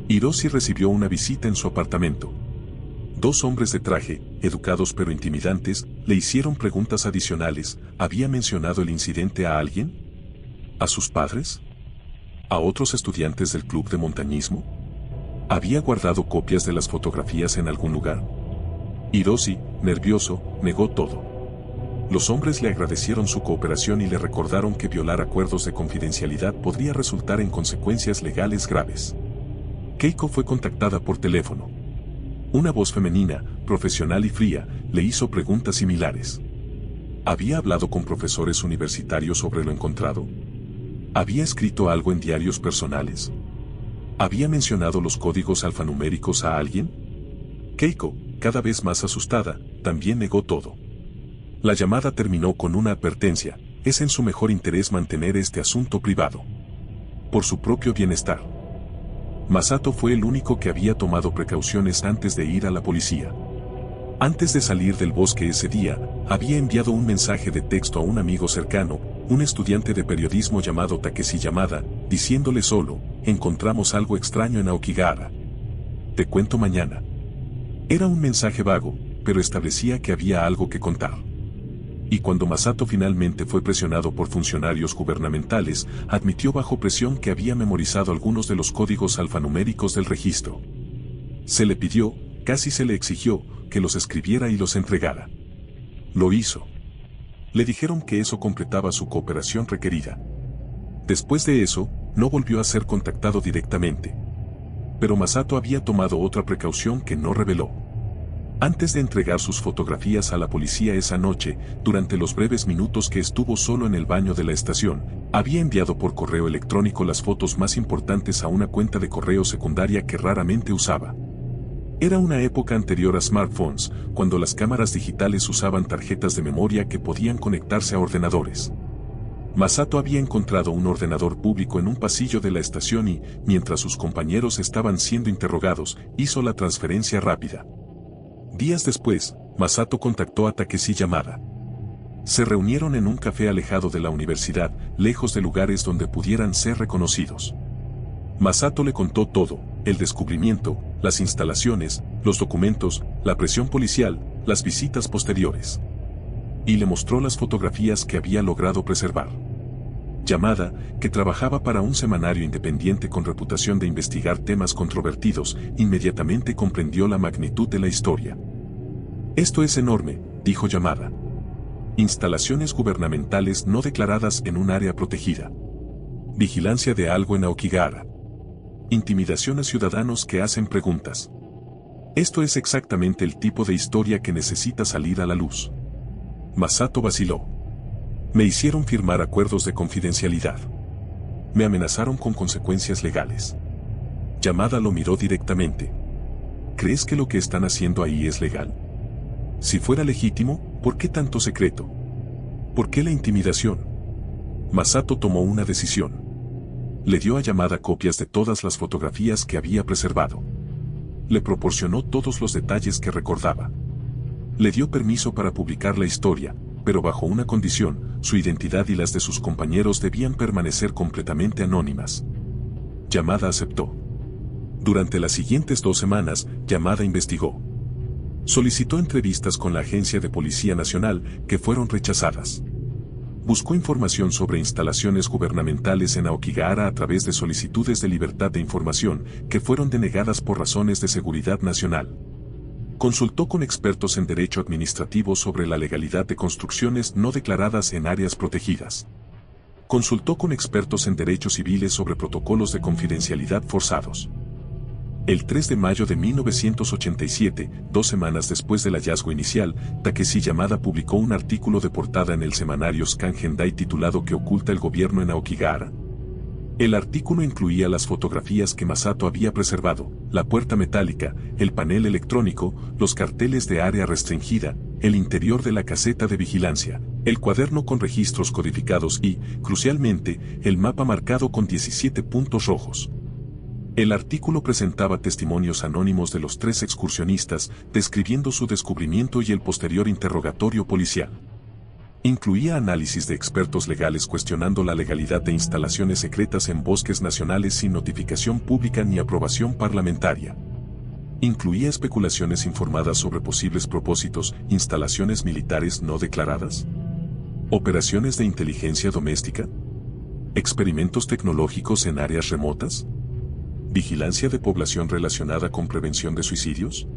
Hiroshi recibió una visita en su apartamento. 2 hombres de traje, educados pero intimidantes, le hicieron preguntas adicionales. ¿Había mencionado el incidente a alguien? ¿A sus padres? ¿A otros estudiantes del club de montañismo? ¿Había guardado copias de las fotografías en algún lugar? Hiroshi, nervioso, negó todo. Los hombres le agradecieron su cooperación y le recordaron que violar acuerdos de confidencialidad podría resultar en consecuencias legales graves. Keiko fue contactada por teléfono. Una voz femenina, profesional y fría, le hizo preguntas similares. ¿Había hablado con profesores universitarios sobre lo encontrado? ¿Había escrito algo en diarios personales? ¿Había mencionado los códigos alfanuméricos a alguien? Keiko, cada vez más asustada, también negó todo. La llamada terminó con una advertencia: es en su mejor interés mantener este asunto privado. Por su propio bienestar. Masato fue el único que había tomado precauciones antes de ir a la policía. Antes de salir del bosque ese día, había enviado un mensaje de texto a un amigo cercano, un estudiante de periodismo llamado Takeshi Yamada, diciéndole solo: encontramos algo extraño en Aokigahara. Te cuento mañana. Era un mensaje vago, pero establecía que había algo que contar. Y cuando Masato finalmente fue presionado por funcionarios gubernamentales, admitió bajo presión que había memorizado algunos de los códigos alfanuméricos del registro. Se le pidió, casi se le exigió, que los escribiera y los entregara. Lo hizo. Le dijeron que eso completaba su cooperación requerida. Después de eso, no volvió a ser contactado directamente. Pero Masato había tomado otra precaución que no reveló. Antes de entregar sus fotografías a la policía esa noche, durante los breves minutos que estuvo solo en el baño de la estación, había enviado por correo electrónico las fotos más importantes a una cuenta de correo secundaria que raramente usaba. Era una época anterior a smartphones, cuando las cámaras digitales usaban tarjetas de memoria que podían conectarse a ordenadores. Masato había encontrado un ordenador público en un pasillo de la estación y, mientras sus compañeros estaban siendo interrogados, hizo la transferencia rápida. Días después, Masato contactó a Takeshi Yamada. Se reunieron en un café alejado de la universidad, lejos de lugares donde pudieran ser reconocidos. Masato le contó todo: el descubrimiento, las instalaciones, los documentos, la presión policial, las visitas posteriores. Y le mostró las fotografías que había logrado preservar. Yamada, que trabajaba para un semanario independiente con reputación de investigar temas controvertidos, inmediatamente comprendió la magnitud de la historia. «Esto es enorme», dijo Yamada. «Instalaciones gubernamentales no declaradas en un área protegida. Vigilancia de algo en Aokigahara. Intimidación a ciudadanos que hacen preguntas. Esto es exactamente el tipo de historia que necesita salir a la luz». Masato vaciló. «Me hicieron firmar acuerdos de confidencialidad. Me amenazaron con consecuencias legales». Yamada lo miró directamente. «¿Crees que lo que están haciendo ahí es legal? Si fuera legítimo, ¿por qué tanto secreto? ¿Por qué la intimidación?» Masato tomó una decisión. Le dio a Yamada copias de todas las fotografías que había preservado. Le proporcionó todos los detalles que recordaba. Le dio permiso para publicar la historia, pero bajo una condición: su identidad y las de sus compañeros debían permanecer completamente anónimas. Yamada aceptó. Durante las siguientes 2 semanas, Yamada investigó. Solicitó entrevistas con la Agencia de Policía Nacional, que fueron rechazadas. Buscó información sobre instalaciones gubernamentales en Aokigahara a través de solicitudes de libertad de información, que fueron denegadas por razones de seguridad nacional. Consultó con expertos en derecho administrativo sobre la legalidad de construcciones no declaradas en áreas protegidas. Consultó con expertos en derechos civiles sobre protocolos de confidencialidad forzados. El 3 de mayo de 1987, 2 semanas después del hallazgo inicial, Takeshi Yamada publicó un artículo de portada en el semanario Scan Gendai titulado «¿Qué oculta el gobierno en Aokigahara?». El artículo incluía las fotografías que Masato había preservado, la puerta metálica, el panel electrónico, los carteles de área restringida, el interior de la caseta de vigilancia, el cuaderno con registros codificados y, crucialmente, el mapa marcado con 17 puntos rojos. El artículo presentaba testimonios anónimos de los 3 excursionistas, describiendo su descubrimiento y el posterior interrogatorio policial. Incluía análisis de expertos legales cuestionando la legalidad de instalaciones secretas en bosques nacionales sin notificación pública ni aprobación parlamentaria. Incluía especulaciones informadas sobre posibles propósitos, instalaciones militares no declaradas, operaciones de inteligencia doméstica, experimentos tecnológicos en áreas remotas, vigilancia de población relacionada con prevención de suicidios.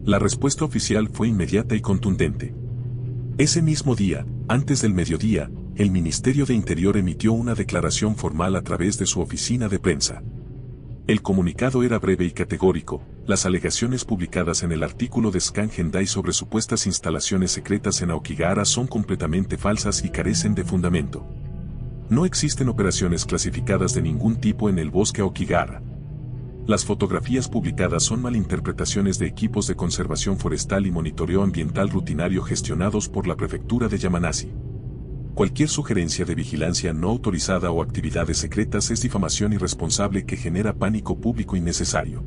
La respuesta oficial fue inmediata y contundente. Ese mismo día, antes del mediodía, el Ministerio de Interior emitió una declaración formal a través de su oficina de prensa. El comunicado era breve y categórico: las alegaciones publicadas en el artículo de Scan Gendai sobre supuestas instalaciones secretas en Aokigahara son completamente falsas y carecen de fundamento. No existen operaciones clasificadas de ningún tipo en el bosque Aokigahara. Las fotografías publicadas son malinterpretaciones de equipos de conservación forestal y monitoreo ambiental rutinario gestionados por la prefectura de Yamanashi. Cualquier sugerencia de vigilancia no autorizada o actividades secretas es difamación irresponsable que genera pánico público innecesario.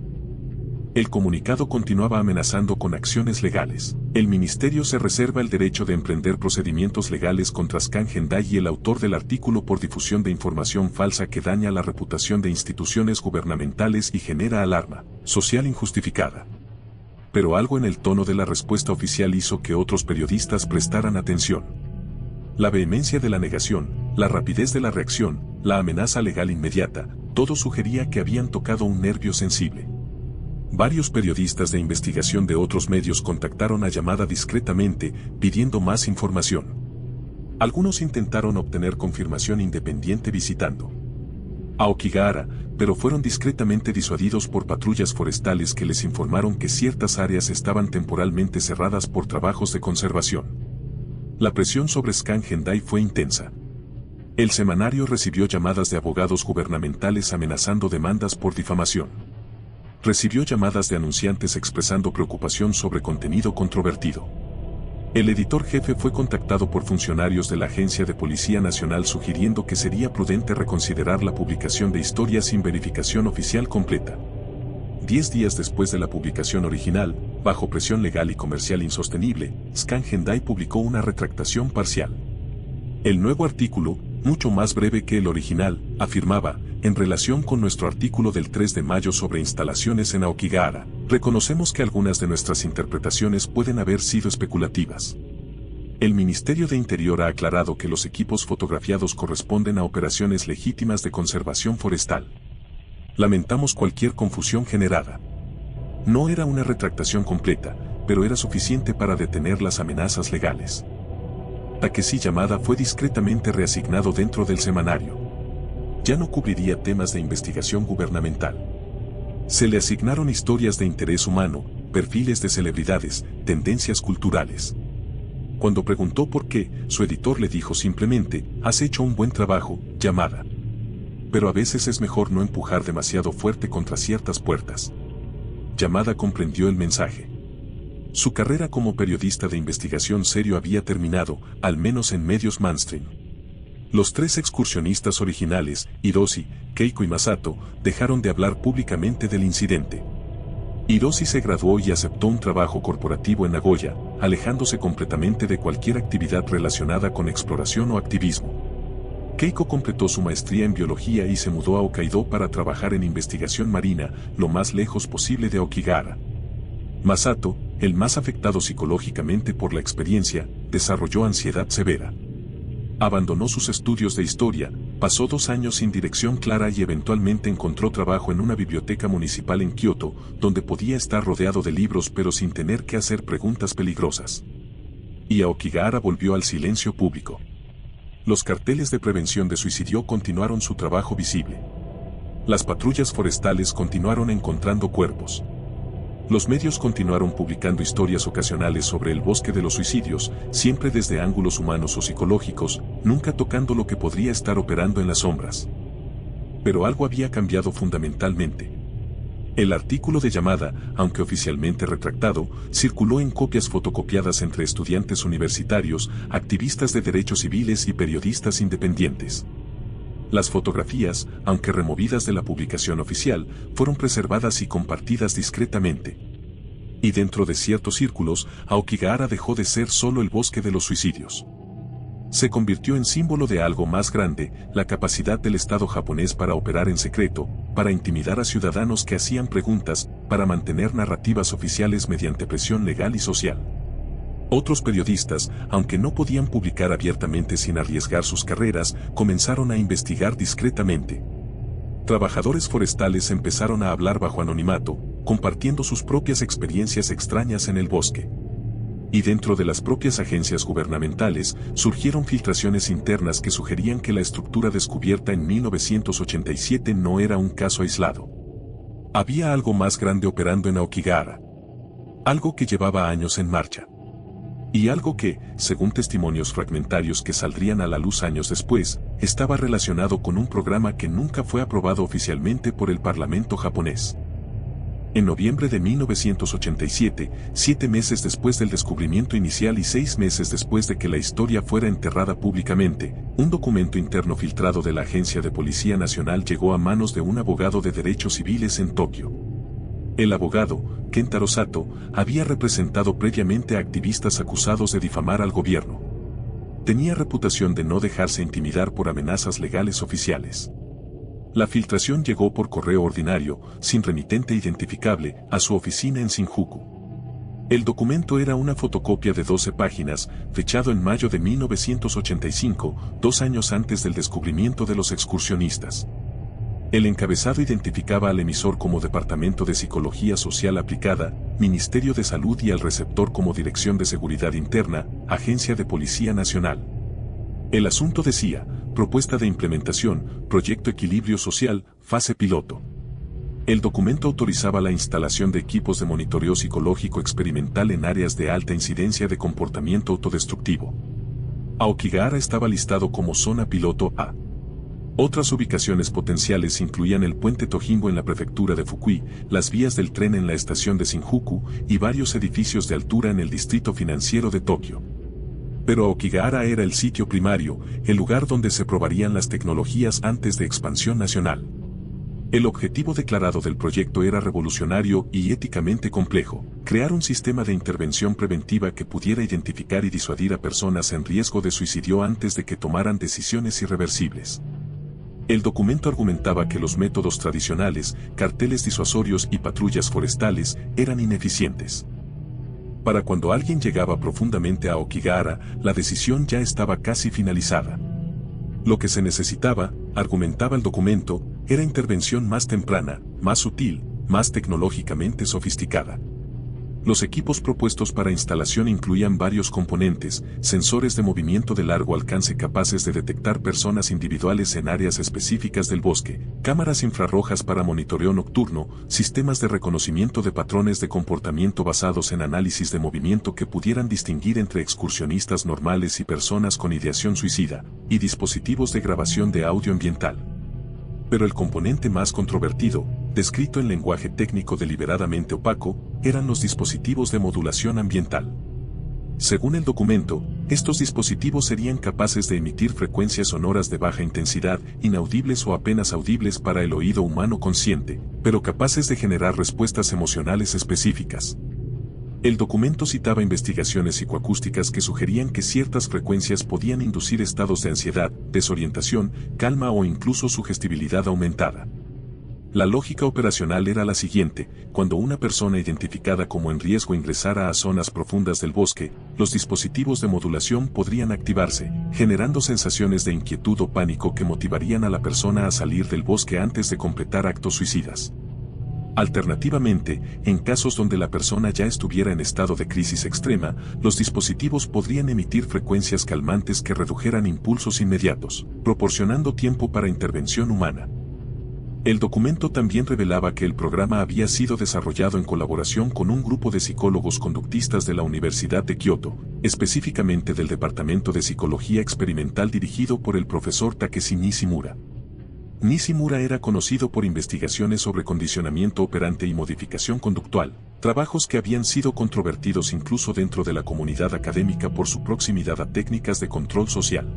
El comunicado continuaba amenazando con acciones legales. El ministerio se reserva el derecho de emprender procedimientos legales contra Scan Gendai y el autor del artículo por difusión de información falsa que daña la reputación de instituciones gubernamentales y genera alarma social injustificada. Pero algo en el tono de la respuesta oficial hizo que otros periodistas prestaran atención. La vehemencia de la negación, la rapidez de la reacción, la amenaza legal inmediata, todo sugería que habían tocado un nervio sensible. Varios periodistas de investigación de otros medios contactaron a Yamada discretamente, pidiendo más información. Algunos intentaron obtener confirmación independiente visitando Aokigahara, pero fueron discretamente disuadidos por patrullas forestales que les informaron que ciertas áreas estaban temporalmente cerradas por trabajos de conservación. La presión sobre Scan Gendai fue intensa. El semanario recibió llamadas de abogados gubernamentales amenazando demandas por difamación. recibió llamadas de anunciantes expresando preocupación sobre contenido controvertido. El editor jefe fue contactado por funcionarios de la Agencia de Policía Nacional sugiriendo que sería prudente reconsiderar la publicación de historias sin verificación oficial completa. 10 días después de la publicación original, bajo presión legal y comercial insostenible, Scan Hendai publicó una retractación parcial. El nuevo artículo, mucho más breve que el original, afirmaba: en relación con nuestro artículo del 3 de mayo sobre instalaciones en Aokigahara, reconocemos que algunas de nuestras interpretaciones pueden haber sido especulativas. El Ministerio de Interior ha aclarado que los equipos fotografiados corresponden a operaciones legítimas de conservación forestal. Lamentamos cualquier confusión generada. No era una retractación completa, pero era suficiente para detener las amenazas legales. Takeshi Yamada fue discretamente reasignado dentro del semanario. Ya no cubriría temas de investigación gubernamental. Se le asignaron historias de interés humano, perfiles de celebridades, tendencias culturales. Cuando preguntó por qué, su editor le dijo simplemente: has hecho un buen trabajo, Yamada. Pero a veces es mejor no empujar demasiado fuerte contra ciertas puertas. Yamada comprendió el mensaje. Su carrera como periodista de investigación serio había terminado, al menos en medios mainstream. Los 3 excursionistas originales, Hiroshi, Keiko y Masato, dejaron de hablar públicamente del incidente. Hiroshi se graduó y aceptó un trabajo corporativo en Nagoya, alejándose completamente de cualquier actividad relacionada con exploración o activismo. Keiko completó su maestría en biología y se mudó a Hokkaido para trabajar en investigación marina, lo más lejos posible de Aokigahara. Masato, el más afectado psicológicamente por la experiencia, desarrolló ansiedad severa. Abandonó sus estudios de historia, pasó 2 años sin dirección clara y eventualmente encontró trabajo en una biblioteca municipal en Kioto, donde podía estar rodeado de libros pero sin tener que hacer preguntas peligrosas. Y Aokigahara volvió al silencio público. Los carteles de prevención de suicidio continuaron su trabajo visible. Las patrullas forestales continuaron encontrando cuerpos. Los medios continuaron publicando historias ocasionales sobre el bosque de los suicidios, siempre desde ángulos humanos o psicológicos, nunca tocando lo que podría estar operando en las sombras. Pero algo había cambiado fundamentalmente. El artículo de Yamada, aunque oficialmente retractado, circuló en copias fotocopiadas entre estudiantes universitarios, activistas de derechos civiles y periodistas independientes. Las fotografías, aunque removidas de la publicación oficial, fueron preservadas y compartidas discretamente. Y dentro de ciertos círculos, Aokigahara dejó de ser solo el bosque de los suicidios. Se convirtió en símbolo de algo más grande, la capacidad del Estado japonés para operar en secreto, para intimidar a ciudadanos que hacían preguntas, para mantener narrativas oficiales mediante presión legal y social. Otros periodistas, aunque no podían publicar abiertamente sin arriesgar sus carreras, comenzaron a investigar discretamente. Trabajadores forestales empezaron a hablar bajo anonimato, compartiendo sus propias experiencias extrañas en el bosque. Y dentro de las propias agencias gubernamentales, surgieron filtraciones internas que sugerían que la estructura descubierta en 1987 no era un caso aislado. Había algo más grande operando en Aokigahara. Algo que llevaba años en marcha. Y algo que, según testimonios fragmentarios que saldrían a la luz años después, estaba relacionado con un programa que nunca fue aprobado oficialmente por el Parlamento japonés. En noviembre de 1987, 7 meses después del descubrimiento inicial y 6 meses después de que la historia fuera enterrada públicamente, un documento interno filtrado de la Agencia de Policía Nacional llegó a manos de un abogado de derechos civiles en Tokio. El abogado, Kentaro Sato, había representado previamente a activistas acusados de difamar al gobierno. Tenía reputación de no dejarse intimidar por amenazas legales oficiales. La filtración llegó por correo ordinario, sin remitente identificable, a su oficina en Shinjuku. El documento era una fotocopia de 12 páginas, fechado en mayo de 1985, 2 años antes del descubrimiento de los excursionistas. El encabezado identificaba al emisor como Departamento de Psicología Social Aplicada, Ministerio de Salud y al receptor como Dirección de Seguridad Interna, Agencia de Policía Nacional. El asunto decía: Propuesta de implementación, Proyecto Equilibrio Social, fase piloto. El documento autorizaba la instalación de equipos de monitoreo psicológico experimental en áreas de alta incidencia de comportamiento autodestructivo. Aokigahara estaba listado como zona piloto A. Otras ubicaciones potenciales incluían el puente Tojimbo en la prefectura de Fukui, las vías del tren en la estación de Shinjuku y varios edificios de altura en el distrito financiero de Tokio. Pero Aokigahara era el sitio primario, el lugar donde se probarían las tecnologías antes de expansión nacional. El objetivo declarado del proyecto era revolucionario y éticamente complejo: crear un sistema de intervención preventiva que pudiera identificar y disuadir a personas en riesgo de suicidio antes de que tomaran decisiones irreversibles. El documento argumentaba que los métodos tradicionales, carteles disuasorios y patrullas forestales, eran ineficientes. Para cuando alguien llegaba profundamente a Aokigahara, la decisión ya estaba casi finalizada. Lo que se necesitaba, argumentaba el documento, era intervención más temprana, más sutil, más tecnológicamente sofisticada. Los equipos propuestos para instalación incluían varios componentes: sensores de movimiento de largo alcance capaces de detectar personas individuales en áreas específicas del bosque, cámaras infrarrojas para monitoreo nocturno, sistemas de reconocimiento de patrones de comportamiento basados en análisis de movimiento que pudieran distinguir entre excursionistas normales y personas con ideación suicida, y dispositivos de grabación de audio ambiental. Pero el componente más controvertido, descrito en lenguaje técnico deliberadamente opaco, eran los dispositivos de modulación ambiental. Según el documento, estos dispositivos serían capaces de emitir frecuencias sonoras de baja intensidad, inaudibles o apenas audibles para el oído humano consciente, pero capaces de generar respuestas emocionales específicas. El documento citaba investigaciones psicoacústicas que sugerían que ciertas frecuencias podían inducir estados de ansiedad, desorientación, calma o incluso sugestibilidad aumentada. La lógica operacional era la siguiente: cuando una persona identificada como en riesgo ingresara a zonas profundas del bosque, los dispositivos de modulación podrían activarse, generando sensaciones de inquietud o pánico que motivarían a la persona a salir del bosque antes de completar actos suicidas. Alternativamente, en casos donde la persona ya estuviera en estado de crisis extrema, los dispositivos podrían emitir frecuencias calmantes que redujeran impulsos inmediatos, proporcionando tiempo para intervención humana. El documento también revelaba que el programa había sido desarrollado en colaboración con un grupo de psicólogos conductistas de la Universidad de Kioto, específicamente del Departamento de Psicología Experimental dirigido por el profesor Takeshi Nishimura. Nishimura era conocido por investigaciones sobre condicionamiento operante y modificación conductual, trabajos que habían sido controvertidos incluso dentro de la comunidad académica por su proximidad a técnicas de control social.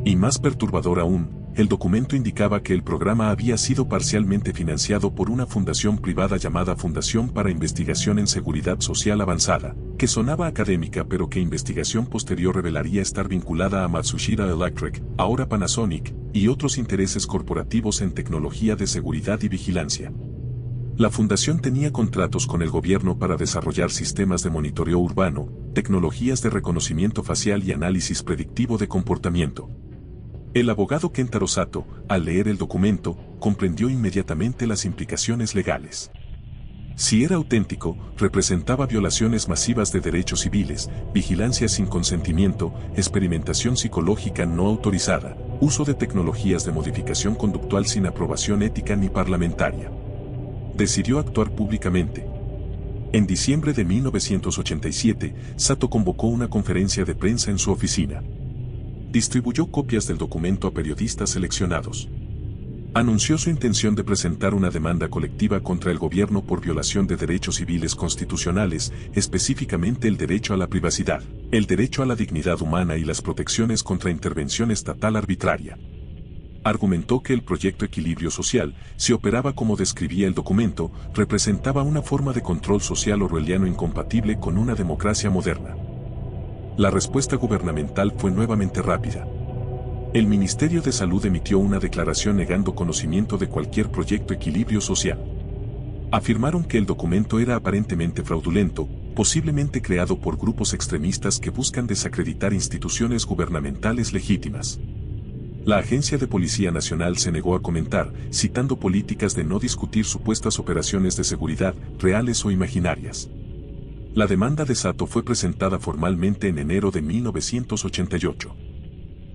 Y más perturbador aún, el documento indicaba que el programa había sido parcialmente financiado por una fundación privada llamada Fundación para Investigación en Seguridad Social Avanzada, que sonaba académica pero que investigación posterior revelaría estar vinculada a Matsushita Electric, ahora Panasonic, y otros intereses corporativos en tecnología de seguridad y vigilancia. La fundación tenía contratos con el gobierno para desarrollar sistemas de monitoreo urbano, tecnologías de reconocimiento facial y análisis predictivo de comportamiento. El abogado Kentaro Sato, al leer el documento, comprendió inmediatamente las implicaciones legales. Si era auténtico, representaba violaciones masivas de derechos civiles, vigilancia sin consentimiento, experimentación psicológica no autorizada, uso de tecnologías de modificación conductual sin aprobación ética ni parlamentaria. Decidió actuar públicamente. En diciembre de 1987, Sato convocó una conferencia de prensa en su oficina. Distribuyó copias del documento a periodistas seleccionados. Anunció su intención de presentar una demanda colectiva contra el gobierno por violación de derechos civiles constitucionales, específicamente el derecho a la privacidad, el derecho a la dignidad humana y las protecciones contra intervención estatal arbitraria. Argumentó que el proyecto Equilibrio Social, si operaba como describía el documento, representaba una forma de control social orwelliano incompatible con una democracia moderna. La respuesta gubernamental fue nuevamente rápida. El Ministerio de Salud emitió una declaración negando conocimiento de cualquier proyecto Equilibrio Social. Afirmaron que el documento era aparentemente fraudulento, posiblemente creado por grupos extremistas que buscan desacreditar instituciones gubernamentales legítimas. La Agencia de Policía Nacional se negó a comentar, citando políticas de no discutir supuestas operaciones de seguridad, reales o imaginarias. La demanda de Sato fue presentada formalmente en enero de 1988.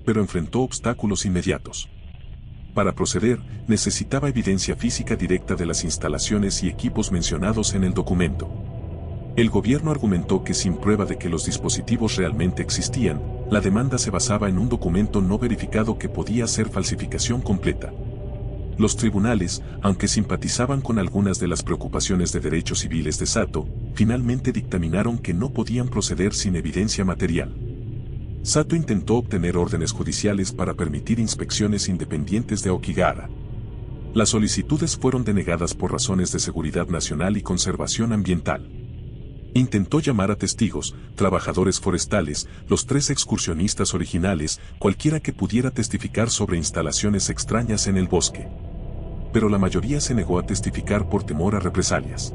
Pero enfrentó obstáculos inmediatos. Para proceder, necesitaba evidencia física directa de las instalaciones y equipos mencionados en el documento. El gobierno argumentó que sin prueba de que los dispositivos realmente existían, La demanda se basaba en un documento no verificado que podía ser falsificación completa. Los tribunales, aunque simpatizaban con algunas de las preocupaciones de derechos civiles de Sato, finalmente dictaminaron que no podían proceder sin evidencia material. Sato intentó obtener órdenes judiciales para permitir inspecciones independientes de Aokigahara. Las solicitudes fueron denegadas por razones de seguridad nacional y conservación ambiental. Intentó llamar a testigos, trabajadores forestales, los 3 excursionistas originales, cualquiera que pudiera testificar sobre instalaciones extrañas en el bosque. Pero la mayoría se negó a testificar por temor a represalias.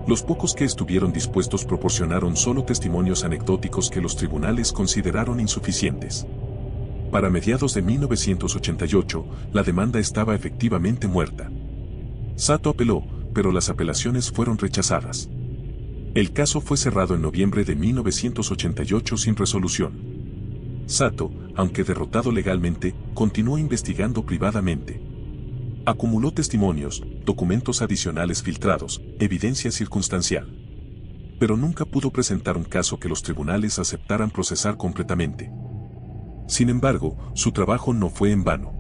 Los pocos que estuvieron dispuestos proporcionaron solo testimonios anecdóticos que los tribunales consideraron insuficientes. Para mediados de 1988, la demanda estaba efectivamente muerta. Sato apeló, pero las apelaciones fueron rechazadas. El caso fue cerrado en noviembre de 1988 sin resolución. Sato, aunque derrotado legalmente, continuó investigando privadamente. Acumuló testimonios, documentos adicionales filtrados, evidencia circunstancial. Pero nunca pudo presentar un caso que los tribunales aceptaran procesar completamente. Sin embargo, su trabajo no fue en vano.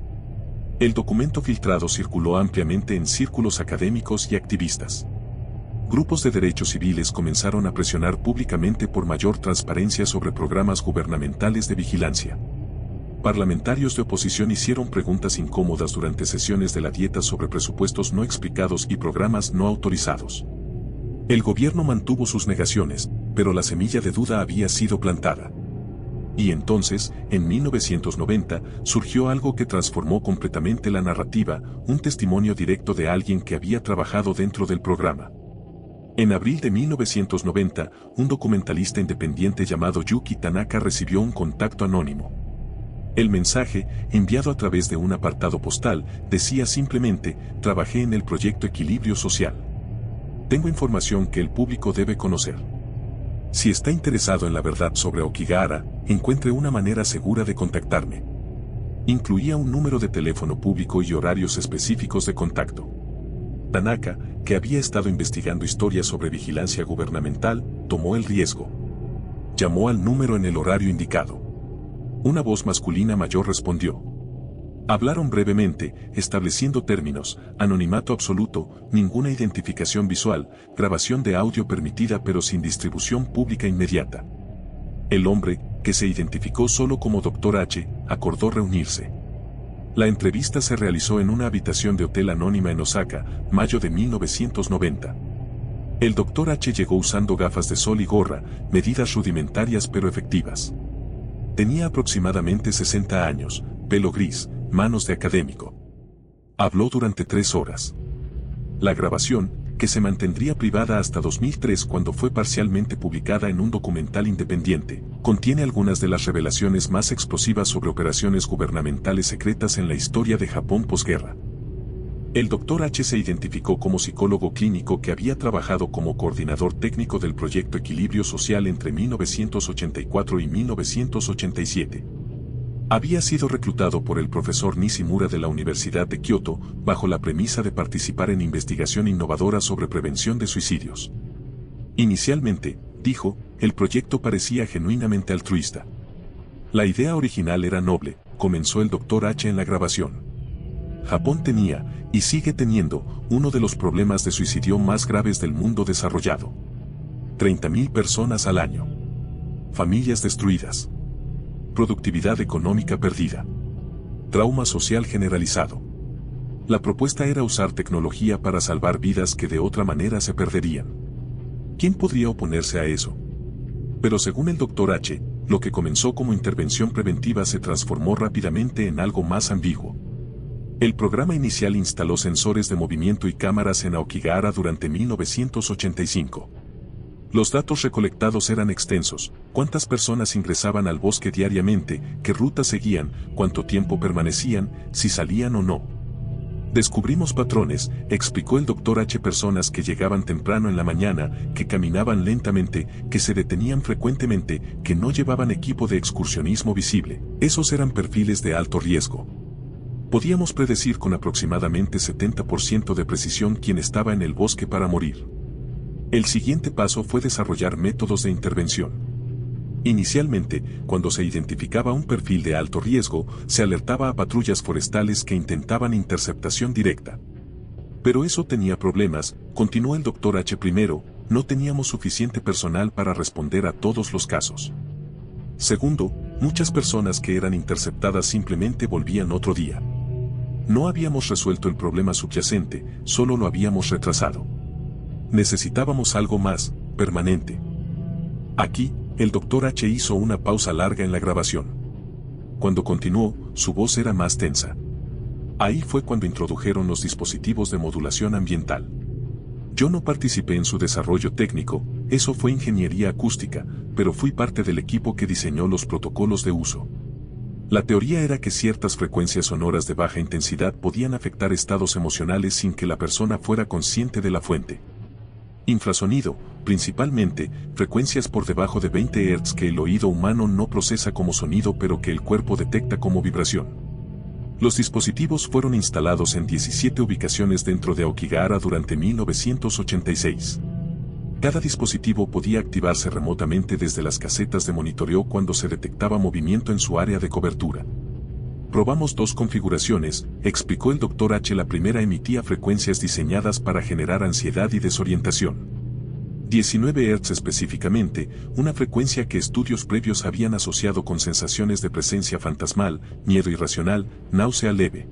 El documento filtrado circuló ampliamente en círculos académicos y activistas. Grupos de derechos civiles comenzaron a presionar públicamente por mayor transparencia sobre programas gubernamentales de vigilancia. Parlamentarios de oposición hicieron preguntas incómodas durante sesiones de la Dieta sobre presupuestos no explicados y programas no autorizados. El gobierno mantuvo sus negaciones, pero la semilla de duda había sido plantada. Y entonces, en 1990, surgió algo que transformó completamente la narrativa, un testimonio directo de alguien que había trabajado dentro del programa. En abril de 1990, un documentalista independiente llamado Yuki Tanaka recibió un contacto anónimo. El mensaje, enviado a través de un apartado postal, decía simplemente: trabajé en el proyecto Equilibrio Social. Tengo información que el público debe conocer. Si está interesado en la verdad sobre Aokigahara, encuentre una manera segura de contactarme. Incluía un número de teléfono público y horarios específicos de contacto. Tanaka, que había estado investigando historias sobre vigilancia gubernamental, tomó el riesgo. Llamó al número en el horario indicado. Una voz masculina mayor respondió. Hablaron brevemente, estableciendo términos: anonimato absoluto, ninguna identificación visual, grabación de audio permitida pero sin distribución pública inmediata. El hombre, que se identificó solo como Dr. H, acordó reunirse. La entrevista se realizó en una habitación de hotel anónima en Osaka, mayo de 1990. El Dr. H llegó usando gafas de sol y gorra, medidas rudimentarias pero efectivas. Tenía aproximadamente 60 años, pelo gris, manos de académico. Habló durante 3 horas. La grabación, que se mantendría privada hasta 2003 cuando fue parcialmente publicada en un documental independiente, contiene algunas de las revelaciones más explosivas sobre operaciones gubernamentales secretas en la historia de Japón posguerra. El Dr. H se identificó como psicólogo clínico que había trabajado como coordinador técnico del proyecto Equilibrio Social entre 1984 y 1987. Había sido reclutado por el profesor Nishimura de la Universidad de Kioto, bajo la premisa de participar en investigación innovadora sobre prevención de suicidios. Inicialmente, dijo, el proyecto parecía genuinamente altruista. La idea original era noble, comenzó el Dr. H en la grabación. Japón tenía, y sigue teniendo, uno de los problemas de suicidio más graves del mundo desarrollado. 30.000 personas al año. Familias destruidas. Productividad económica perdida. Trauma social generalizado. La propuesta era usar tecnología para salvar vidas que de otra manera se perderían. ¿Quién podría oponerse a eso? Pero según el Dr. H, lo que comenzó como intervención preventiva se transformó rápidamente en algo más ambiguo. El programa inicial instaló sensores de movimiento y cámaras en Aokigahara durante 1985. Los datos recolectados eran extensos: cuántas personas ingresaban al bosque diariamente, qué rutas seguían, cuánto tiempo permanecían, si salían o no. Descubrimos patrones, explicó el Dr. H. Personas que llegaban temprano en la mañana, que caminaban lentamente, que se detenían frecuentemente, que no llevaban equipo de excursionismo visible. Esos eran perfiles de alto riesgo. Podíamos predecir con aproximadamente 70% de precisión quién estaba en el bosque para morir. El siguiente paso fue desarrollar métodos de intervención. Inicialmente, cuando se identificaba un perfil de alto riesgo, se alertaba a patrullas forestales que intentaban interceptación directa. Pero eso tenía problemas, continuó el Dr. H. Primero, no teníamos suficiente personal para responder a todos los casos. Segundo, muchas personas que eran interceptadas simplemente volvían otro día. No habíamos resuelto el problema subyacente, solo lo habíamos retrasado. Necesitábamos algo más, permanente. Aquí, el Dr. H. hizo una pausa larga en la grabación. Cuando continuó, su voz era más tensa. Ahí fue cuando introdujeron los dispositivos de modulación ambiental. Yo no participé en su desarrollo técnico, eso fue ingeniería acústica, pero fui parte del equipo que diseñó los protocolos de uso. La teoría era que ciertas frecuencias sonoras de baja intensidad podían afectar estados emocionales sin que la persona fuera consciente de la fuente. Infrasonido, principalmente, frecuencias por debajo de 20 Hz que el oído humano no procesa como sonido pero que el cuerpo detecta como vibración. Los dispositivos fueron instalados en 17 ubicaciones dentro de Aokigahara durante 1986. Cada dispositivo podía activarse remotamente desde las casetas de monitoreo cuando se detectaba movimiento en su área de cobertura. Probamos dos configuraciones, explicó el Dr. H. La primera emitía frecuencias diseñadas para generar ansiedad y desorientación. 19 Hz específicamente, una frecuencia que estudios previos habían asociado con sensaciones de presencia fantasmal, miedo irracional, náusea leve.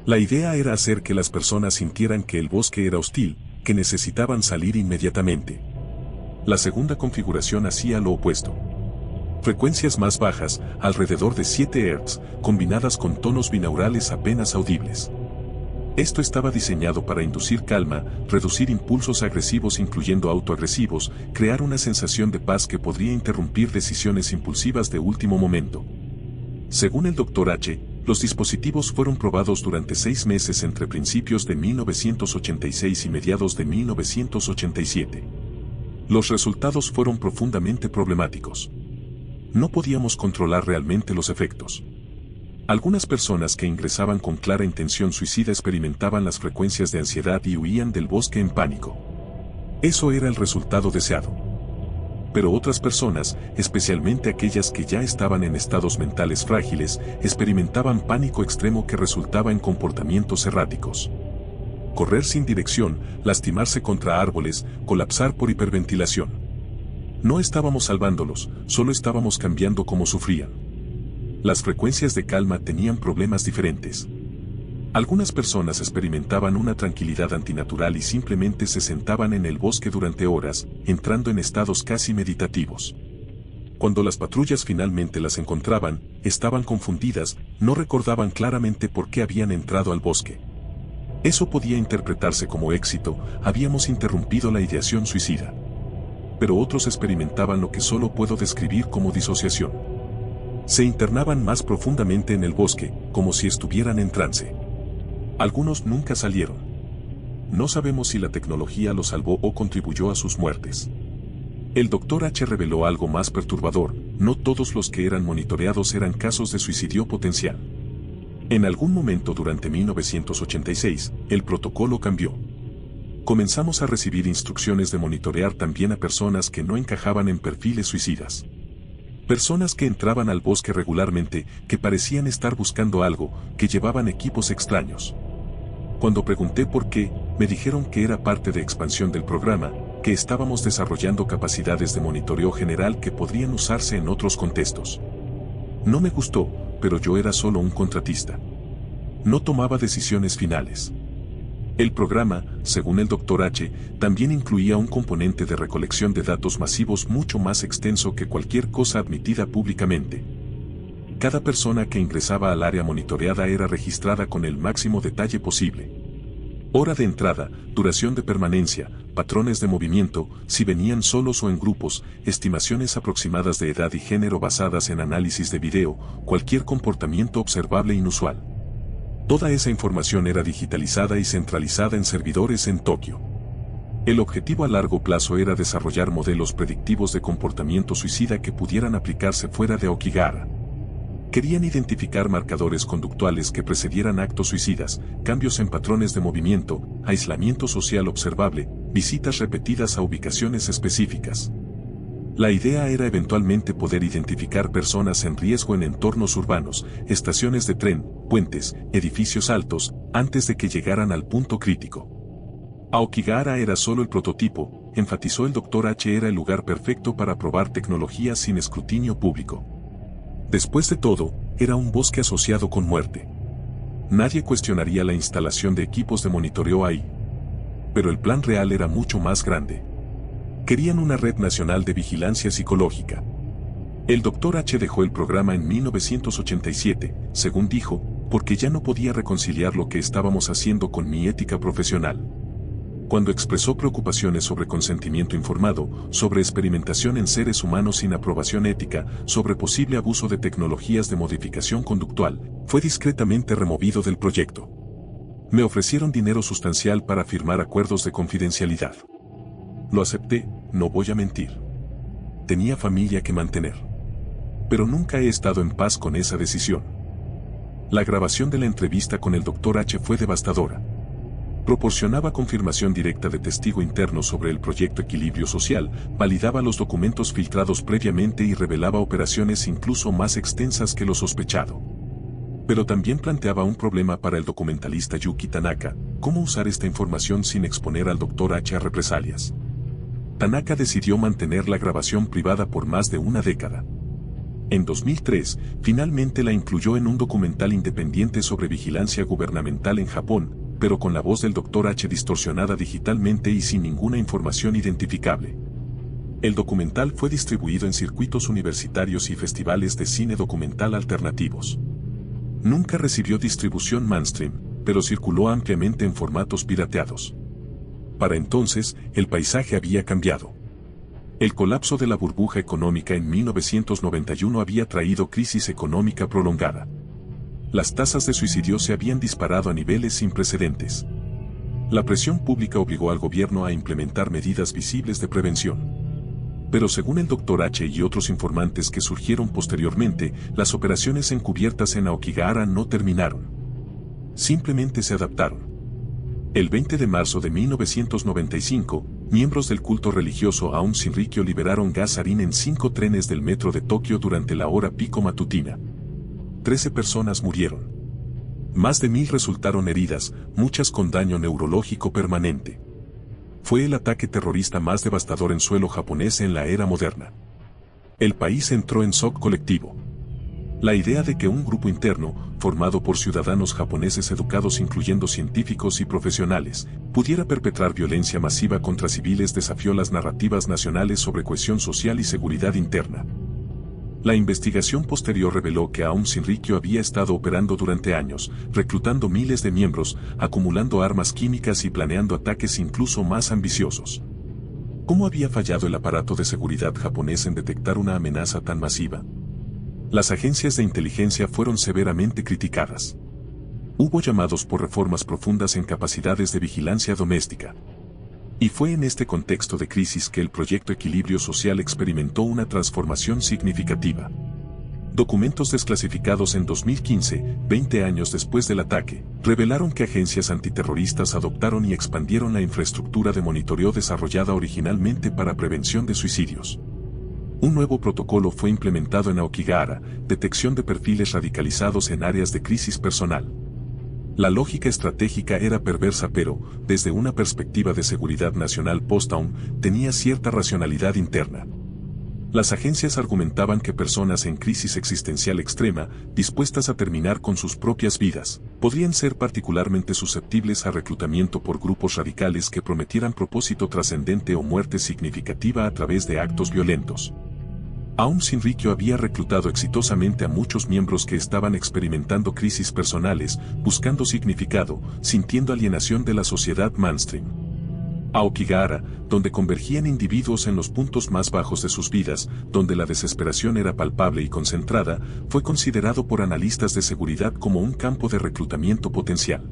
La idea era hacer que las personas sintieran que el bosque era hostil, que necesitaban salir inmediatamente. La segunda configuración hacía lo opuesto. Frecuencias más bajas, alrededor de 7 Hz, combinadas con tonos binaurales apenas audibles. Esto estaba diseñado para inducir calma, reducir impulsos agresivos incluyendo autoagresivos, crear una sensación de paz que podría interrumpir decisiones impulsivas de último momento. Según el Dr. H., los dispositivos fueron probados durante 6 meses entre principios de 1986 y mediados de 1987. Los resultados fueron profundamente problemáticos. No podíamos controlar realmente los efectos. Algunas personas que ingresaban con clara intención suicida experimentaban las frecuencias de ansiedad y huían del bosque en pánico. Eso era el resultado deseado. Pero otras personas, especialmente aquellas que ya estaban en estados mentales frágiles, experimentaban pánico extremo que resultaba en comportamientos erráticos. Correr sin dirección, lastimarse contra árboles, colapsar por hiperventilación. No estábamos salvándolos, solo estábamos cambiando cómo sufrían. Las frecuencias de calma tenían problemas diferentes. Algunas personas experimentaban una tranquilidad antinatural y simplemente se sentaban en el bosque durante horas, entrando en estados casi meditativos. Cuando las patrullas finalmente las encontraban, estaban confundidas, no recordaban claramente por qué habían entrado al bosque. Eso podía interpretarse como éxito, habíamos interrumpido la ideación suicida. Pero otros experimentaban lo que solo puedo describir como disociación. Se internaban más profundamente en el bosque, como si estuvieran en trance. Algunos nunca salieron. No sabemos si la tecnología los salvó o contribuyó a sus muertes. El Dr. H. reveló algo más perturbador, no todos los que eran monitoreados eran casos de suicidio potencial. En algún momento durante 1986, el protocolo cambió. Comenzamos a recibir instrucciones de monitorear también a personas que no encajaban en perfiles suicidas. Personas que entraban al bosque regularmente, que parecían estar buscando algo, que llevaban equipos extraños. Cuando pregunté por qué, me dijeron que era parte de expansión del programa, que estábamos desarrollando capacidades de monitoreo general que podrían usarse en otros contextos. No me gustó, pero yo era solo un contratista. No tomaba decisiones finales. El programa, según el Dr. H., también incluía un componente de recolección de datos masivos mucho más extenso que cualquier cosa admitida públicamente. Cada persona que ingresaba al área monitoreada era registrada con el máximo detalle posible. Hora de entrada, duración de permanencia, patrones de movimiento, si venían solos o en grupos, estimaciones aproximadas de edad y género basadas en análisis de video, cualquier comportamiento observable inusual. Toda esa información era digitalizada y centralizada en servidores en Tokio. El objetivo a largo plazo era desarrollar modelos predictivos de comportamiento suicida que pudieran aplicarse fuera de Aokigahara. Querían identificar marcadores conductuales que precedieran actos suicidas, cambios en patrones de movimiento, aislamiento social observable, visitas repetidas a ubicaciones específicas. La idea era eventualmente poder identificar personas en riesgo en entornos urbanos, estaciones de tren, puentes, edificios altos, antes de que llegaran al punto crítico. Aokigahara era solo el prototipo, enfatizó el Dr. H. Era el lugar perfecto para probar tecnología sin escrutinio público. Después de todo, era un bosque asociado con muerte. Nadie cuestionaría la instalación de equipos de monitoreo ahí. Pero el plan real era mucho más grande. Querían una red nacional de vigilancia psicológica. El Dr. H. dejó el programa en 1987, según dijo, porque ya no podía reconciliar lo que estábamos haciendo con mi ética profesional. Cuando expresó preocupaciones sobre consentimiento informado, sobre experimentación en seres humanos sin aprobación ética, sobre posible abuso de tecnologías de modificación conductual, fue discretamente removido del proyecto. Me ofrecieron dinero sustancial para firmar acuerdos de confidencialidad. Lo acepté, no voy a mentir. Tenía familia que mantener. Pero nunca he estado en paz con esa decisión. La grabación de la entrevista con el Dr. H. fue devastadora. Proporcionaba confirmación directa de testigo interno sobre el proyecto Equilibrio Social, validaba los documentos filtrados previamente y revelaba operaciones incluso más extensas que lo sospechado. Pero también planteaba un problema para el documentalista Yuki Tanaka: cómo usar esta información sin exponer al Dr. H. a represalias. Tanaka decidió mantener la grabación privada por más de una década. En 2003, finalmente la incluyó en un documental independiente sobre vigilancia gubernamental en Japón, pero con la voz del Dr. H. distorsionada digitalmente y sin ninguna información identificable. El documental fue distribuido en circuitos universitarios y festivales de cine documental alternativos. Nunca recibió distribución mainstream, pero circuló ampliamente en formatos pirateados. Para entonces, el paisaje había cambiado. El colapso de la burbuja económica en 1991 había traído crisis económica prolongada. Las tasas de suicidio se habían disparado a niveles sin precedentes. La presión pública obligó al gobierno a implementar medidas visibles de prevención. Pero según el Dr. H. y otros informantes que surgieron posteriormente, las operaciones encubiertas en Aokigahara no terminaron. Simplemente se adaptaron. El 20 de marzo de 1995, miembros del culto religioso Aum Shinrikyo liberaron gas sarín en 5 trenes del metro de Tokio durante la hora pico matutina. 13 personas murieron. Más de 1000 resultaron heridas, muchas con daño neurológico permanente. Fue el ataque terrorista más devastador en suelo japonés en la era moderna. El país entró en shock colectivo. La idea de que un grupo interno, formado por ciudadanos japoneses educados incluyendo científicos y profesionales, pudiera perpetrar violencia masiva contra civiles desafió las narrativas nacionales sobre cohesión social y seguridad interna. La investigación posterior reveló que Aum Shinrikyo había estado operando durante años, reclutando miles de miembros, acumulando armas químicas y planeando ataques incluso más ambiciosos. ¿Cómo había fallado el aparato de seguridad japonés en detectar una amenaza tan masiva? Las agencias de inteligencia fueron severamente criticadas. Hubo llamados por reformas profundas en capacidades de vigilancia doméstica. Y fue en este contexto de crisis que el proyecto Equilibrio Social experimentó una transformación significativa. Documentos desclasificados en 2015, 20 años después del ataque, revelaron que agencias antiterroristas adoptaron y expandieron la infraestructura de monitoreo desarrollada originalmente para prevención de suicidios. Un nuevo protocolo fue implementado en Aokigahara, detección de perfiles radicalizados en áreas de crisis personal. La lógica estratégica era perversa pero, desde una perspectiva de seguridad nacional post-Aum, tenía cierta racionalidad interna. Las agencias argumentaban que personas en crisis existencial extrema, dispuestas a terminar con sus propias vidas, podrían ser particularmente susceptibles a reclutamiento por grupos radicales que prometieran propósito trascendente o muerte significativa a través de actos violentos. Aum Shinrikyo había reclutado exitosamente a muchos miembros que estaban experimentando crisis personales, buscando significado, sintiendo alienación de la sociedad mainstream. Aokigahara, donde convergían individuos en los puntos más bajos de sus vidas, donde la desesperación era palpable y concentrada, fue considerado por analistas de seguridad como un campo de reclutamiento potencial.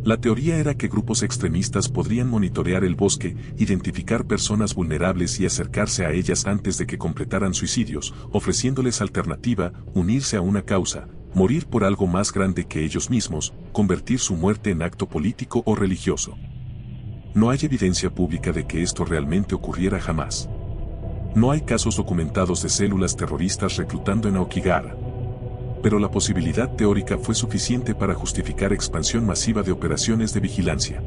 La teoría era que grupos extremistas podrían monitorear el bosque, identificar personas vulnerables y acercarse a ellas antes de que completaran suicidios, ofreciéndoles alternativa, unirse a una causa, morir por algo más grande que ellos mismos, convertir su muerte en acto político o religioso. No hay evidencia pública de que esto realmente ocurriera jamás. No hay casos documentados de células terroristas reclutando en Aokigahara. Pero la posibilidad teórica fue suficiente para justificar expansión masiva de operaciones de vigilancia.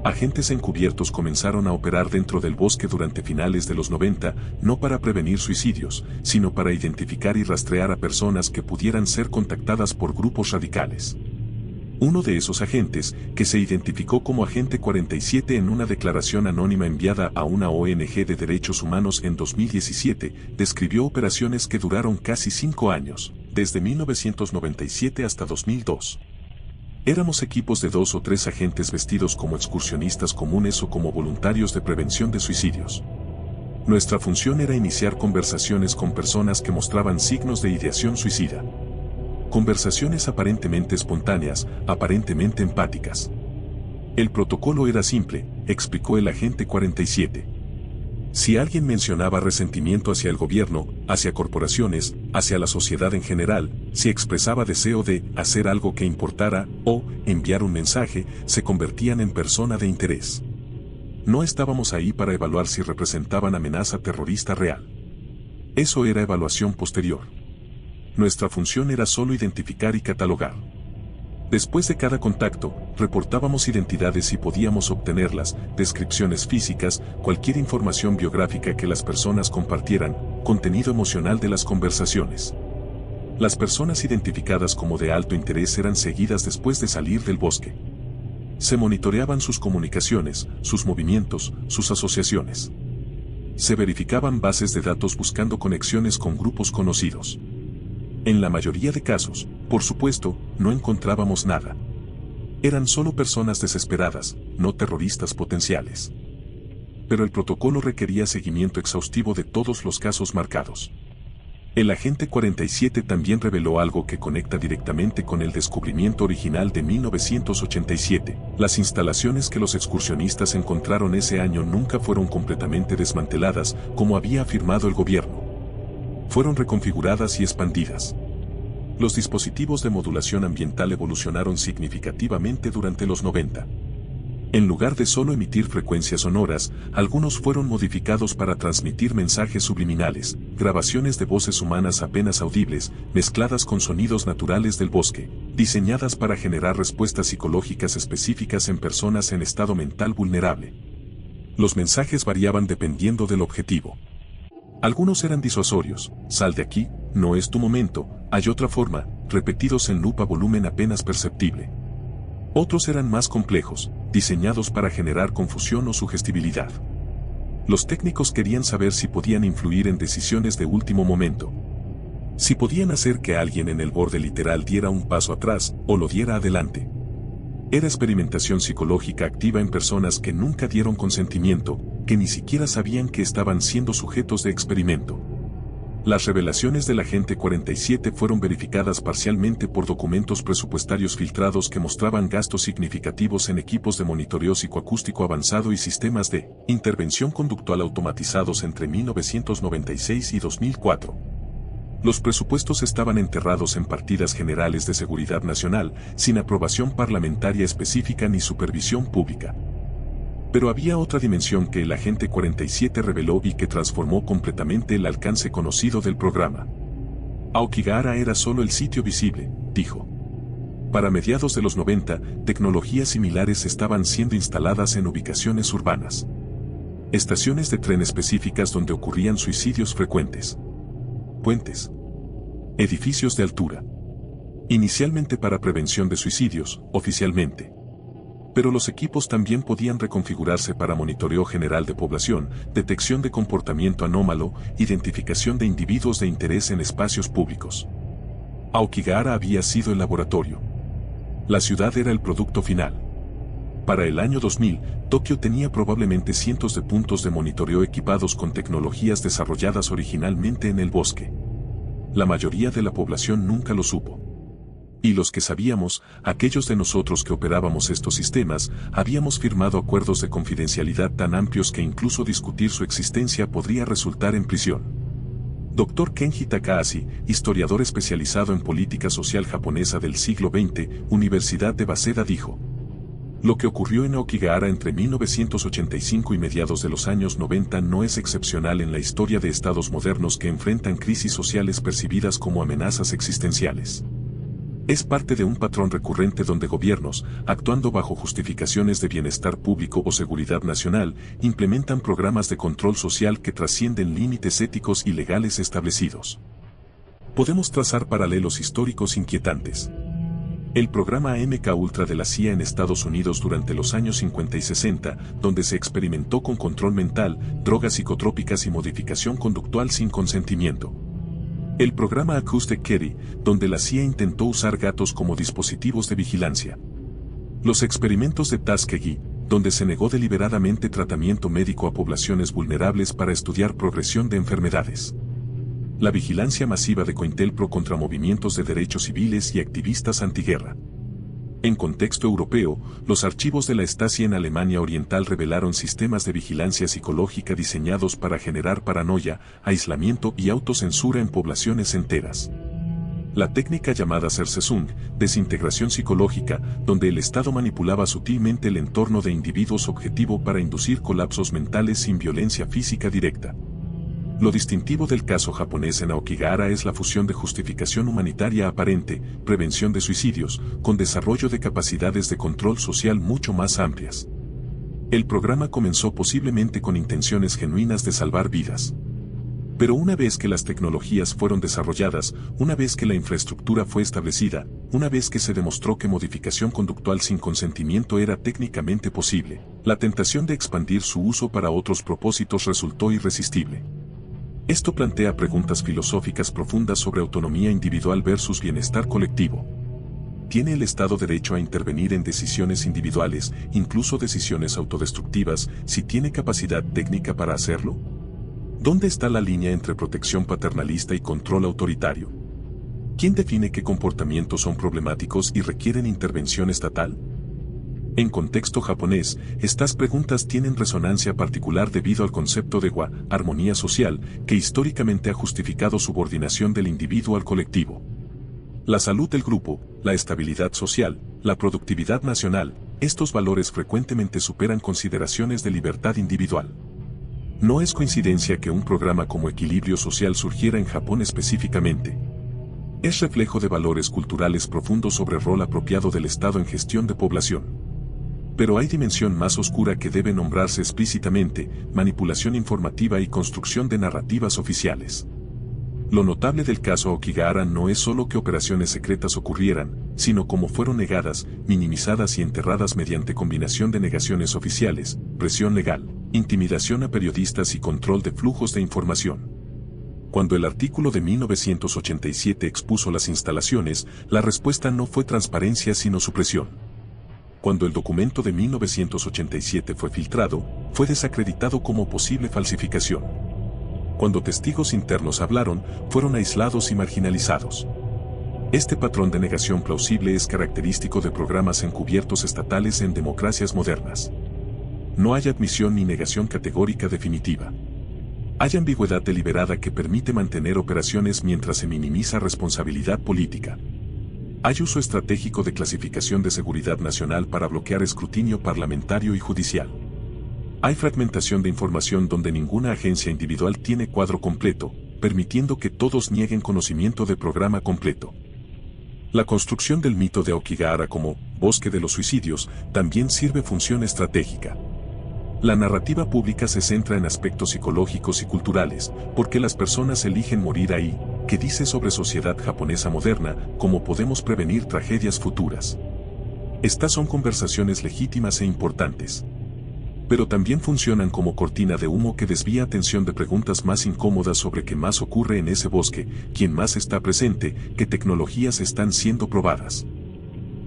Agentes encubiertos comenzaron a operar dentro del bosque durante finales de los 90, no para prevenir suicidios, sino para identificar y rastrear a personas que pudieran ser contactadas por grupos radicales. Uno de esos agentes, que se identificó como Agente 47 en una declaración anónima enviada a una ONG de derechos humanos en 2017, describió operaciones que duraron casi 5 años, desde 1997 hasta 2002. Éramos equipos de 2 o 3 agentes vestidos como excursionistas comunes o como voluntarios de prevención de suicidios. Nuestra función era iniciar conversaciones con personas que mostraban signos de ideación suicida. Conversaciones aparentemente espontáneas, aparentemente empáticas. El protocolo era simple, explicó el agente 47. Si alguien mencionaba resentimiento hacia el gobierno, hacia corporaciones, hacia la sociedad en general, si expresaba deseo de hacer algo que importara o enviar un mensaje, se convertían en persona de interés. No estábamos ahí para evaluar si representaban amenaza terrorista real. Eso era evaluación posterior. Nuestra función era solo identificar y catalogar. Después de cada contacto, reportábamos identidades si podíamos obtenerlas, descripciones físicas, cualquier información biográfica que las personas compartieran, contenido emocional de las conversaciones. Las personas identificadas como de alto interés eran seguidas después de salir del bosque. Se monitoreaban sus comunicaciones, sus movimientos, sus asociaciones. Se verificaban bases de datos buscando conexiones con grupos conocidos. En la mayoría de casos, por supuesto, no encontrábamos nada. Eran solo personas desesperadas, no terroristas potenciales. Pero el protocolo requería seguimiento exhaustivo de todos los casos marcados. El agente 47 también reveló algo que conecta directamente con el descubrimiento original de 1987. Las instalaciones que los excursionistas encontraron ese año nunca fueron completamente desmanteladas, como había afirmado el gobierno. Fueron reconfiguradas y expandidas. Los dispositivos de modulación ambiental evolucionaron significativamente durante los 90. En lugar de solo emitir frecuencias sonoras, algunos fueron modificados para transmitir mensajes subliminales, grabaciones de voces humanas apenas audibles, mezcladas con sonidos naturales del bosque, diseñadas para generar respuestas psicológicas específicas en personas en estado mental vulnerable. Los mensajes variaban dependiendo del objetivo. Algunos eran disuasorios, sal de aquí, no es tu momento, hay otra forma, repetidos en loop a volumen apenas perceptible. Otros eran más complejos, diseñados para generar confusión o sugestibilidad. Los técnicos querían saber si podían influir en decisiones de último momento. Si podían hacer que alguien en el borde literal diera un paso atrás o lo diera adelante. Era experimentación psicológica activa en personas que nunca dieron consentimiento, que ni siquiera sabían que estaban siendo sujetos de experimento. Las revelaciones del agente 47 fueron verificadas parcialmente por documentos presupuestarios filtrados que mostraban gastos significativos en equipos de monitoreo psicoacústico avanzado y sistemas de intervención conductual automatizados entre 1996 y 2004. Los presupuestos estaban enterrados en partidas generales de seguridad nacional, sin aprobación parlamentaria específica ni supervisión pública. Pero había otra dimensión que el agente 47 reveló y que transformó completamente el alcance conocido del programa. Aokigahara era solo el sitio visible, dijo. Para mediados de los 90, tecnologías similares estaban siendo instaladas en ubicaciones urbanas. Estaciones de tren específicas donde ocurrían suicidios frecuentes. Puentes. Edificios de altura. Inicialmente para prevención de suicidios, oficialmente. Pero los equipos también podían reconfigurarse para monitoreo general de población, detección de comportamiento anómalo, identificación de individuos de interés en espacios públicos. Aokigahara había sido el laboratorio. La ciudad era el producto final. Para el año 2000, Tokio tenía probablemente cientos de puntos de monitoreo equipados con tecnologías desarrolladas originalmente en el bosque. La mayoría de la población nunca lo supo. Y los que sabíamos, aquellos de nosotros que operábamos estos sistemas, habíamos firmado acuerdos de confidencialidad tan amplios que incluso discutir su existencia podría resultar en prisión. Dr. Kenji Takahashi, historiador especializado en política social japonesa del siglo XX, Universidad de Waseda dijo: Lo que ocurrió en Aokigahara entre 1985 y mediados de los años 90 no es excepcional en la historia de estados modernos que enfrentan crisis sociales percibidas como amenazas existenciales. Es parte de un patrón recurrente donde gobiernos, actuando bajo justificaciones de bienestar público o seguridad nacional, implementan programas de control social que trascienden límites éticos y legales establecidos. Podemos trazar paralelos históricos inquietantes. El programa MKUltra de la CIA en Estados Unidos durante los años 50 y 60, donde se experimentó con control mental, drogas psicotrópicas y modificación conductual sin consentimiento. El programa Acoustic Kitty, donde la CIA intentó usar gatos como dispositivos de vigilancia. Los experimentos de Tuskegee, donde se negó deliberadamente tratamiento médico a poblaciones vulnerables para estudiar progresión de enfermedades. La vigilancia masiva de COINTELPRO contra movimientos de derechos civiles y activistas antiguerra. En contexto europeo, los archivos de la Stasi en Alemania Oriental revelaron sistemas de vigilancia psicológica diseñados para generar paranoia, aislamiento y autocensura en poblaciones enteras. La técnica llamada Zersesung, desintegración psicológica, donde el Estado manipulaba sutilmente el entorno de individuos objetivo para inducir colapsos mentales sin violencia física directa. Lo distintivo del caso japonés en Aokigahara es la fusión de justificación humanitaria aparente, prevención de suicidios, con desarrollo de capacidades de control social mucho más amplias. El programa comenzó posiblemente con intenciones genuinas de salvar vidas. Pero una vez que las tecnologías fueron desarrolladas, una vez que la infraestructura fue establecida, una vez que se demostró que modificación conductual sin consentimiento era técnicamente posible, la tentación de expandir su uso para otros propósitos resultó irresistible. Esto plantea preguntas filosóficas profundas sobre autonomía individual versus bienestar colectivo. ¿Tiene el Estado derecho a intervenir en decisiones individuales, incluso decisiones autodestructivas, si tiene capacidad técnica para hacerlo? ¿Dónde está la línea entre protección paternalista y control autoritario? ¿Quién define qué comportamientos son problemáticos y requieren intervención estatal? En contexto japonés, estas preguntas tienen resonancia particular debido al concepto de wa, armonía social, que históricamente ha justificado subordinación del individuo al colectivo. La salud del grupo, la estabilidad social, la productividad nacional, estos valores frecuentemente superan consideraciones de libertad individual. No es coincidencia que un programa como Equilibrio Social surgiera en Japón específicamente. Es reflejo de valores culturales profundos sobre el rol apropiado del Estado en gestión de población. Pero hay dimensión más oscura que debe nombrarse explícitamente, manipulación informativa y construcción de narrativas oficiales. Lo notable del caso Aokigahara no es solo que operaciones secretas ocurrieran, sino cómo fueron negadas, minimizadas y enterradas mediante combinación de negaciones oficiales, presión legal, intimidación a periodistas y control de flujos de información. Cuando el artículo de 1987 expuso las instalaciones, la respuesta no fue transparencia sino supresión. Cuando el documento de 1987 fue filtrado, fue desacreditado como posible falsificación. Cuando testigos internos hablaron, fueron aislados y marginalizados. Este patrón de negación plausible es característico de programas encubiertos estatales en democracias modernas. No hay admisión ni negación categórica definitiva. Hay ambigüedad deliberada que permite mantener operaciones mientras se minimiza responsabilidad política. Hay uso estratégico de clasificación de seguridad nacional para bloquear escrutinio parlamentario y judicial. Hay fragmentación de información donde ninguna agencia individual tiene cuadro completo, permitiendo que todos nieguen conocimiento del programa completo. La construcción del mito de Aokigahara como bosque de los suicidios también sirve función estratégica. La narrativa pública se centra en aspectos psicológicos y culturales, porque las personas eligen morir ahí, que dice sobre sociedad japonesa moderna, cómo podemos prevenir tragedias futuras. Estas son conversaciones legítimas e importantes. Pero también funcionan como cortina de humo que desvía atención de preguntas más incómodas sobre qué más ocurre en ese bosque, quién más está presente, qué tecnologías están siendo probadas.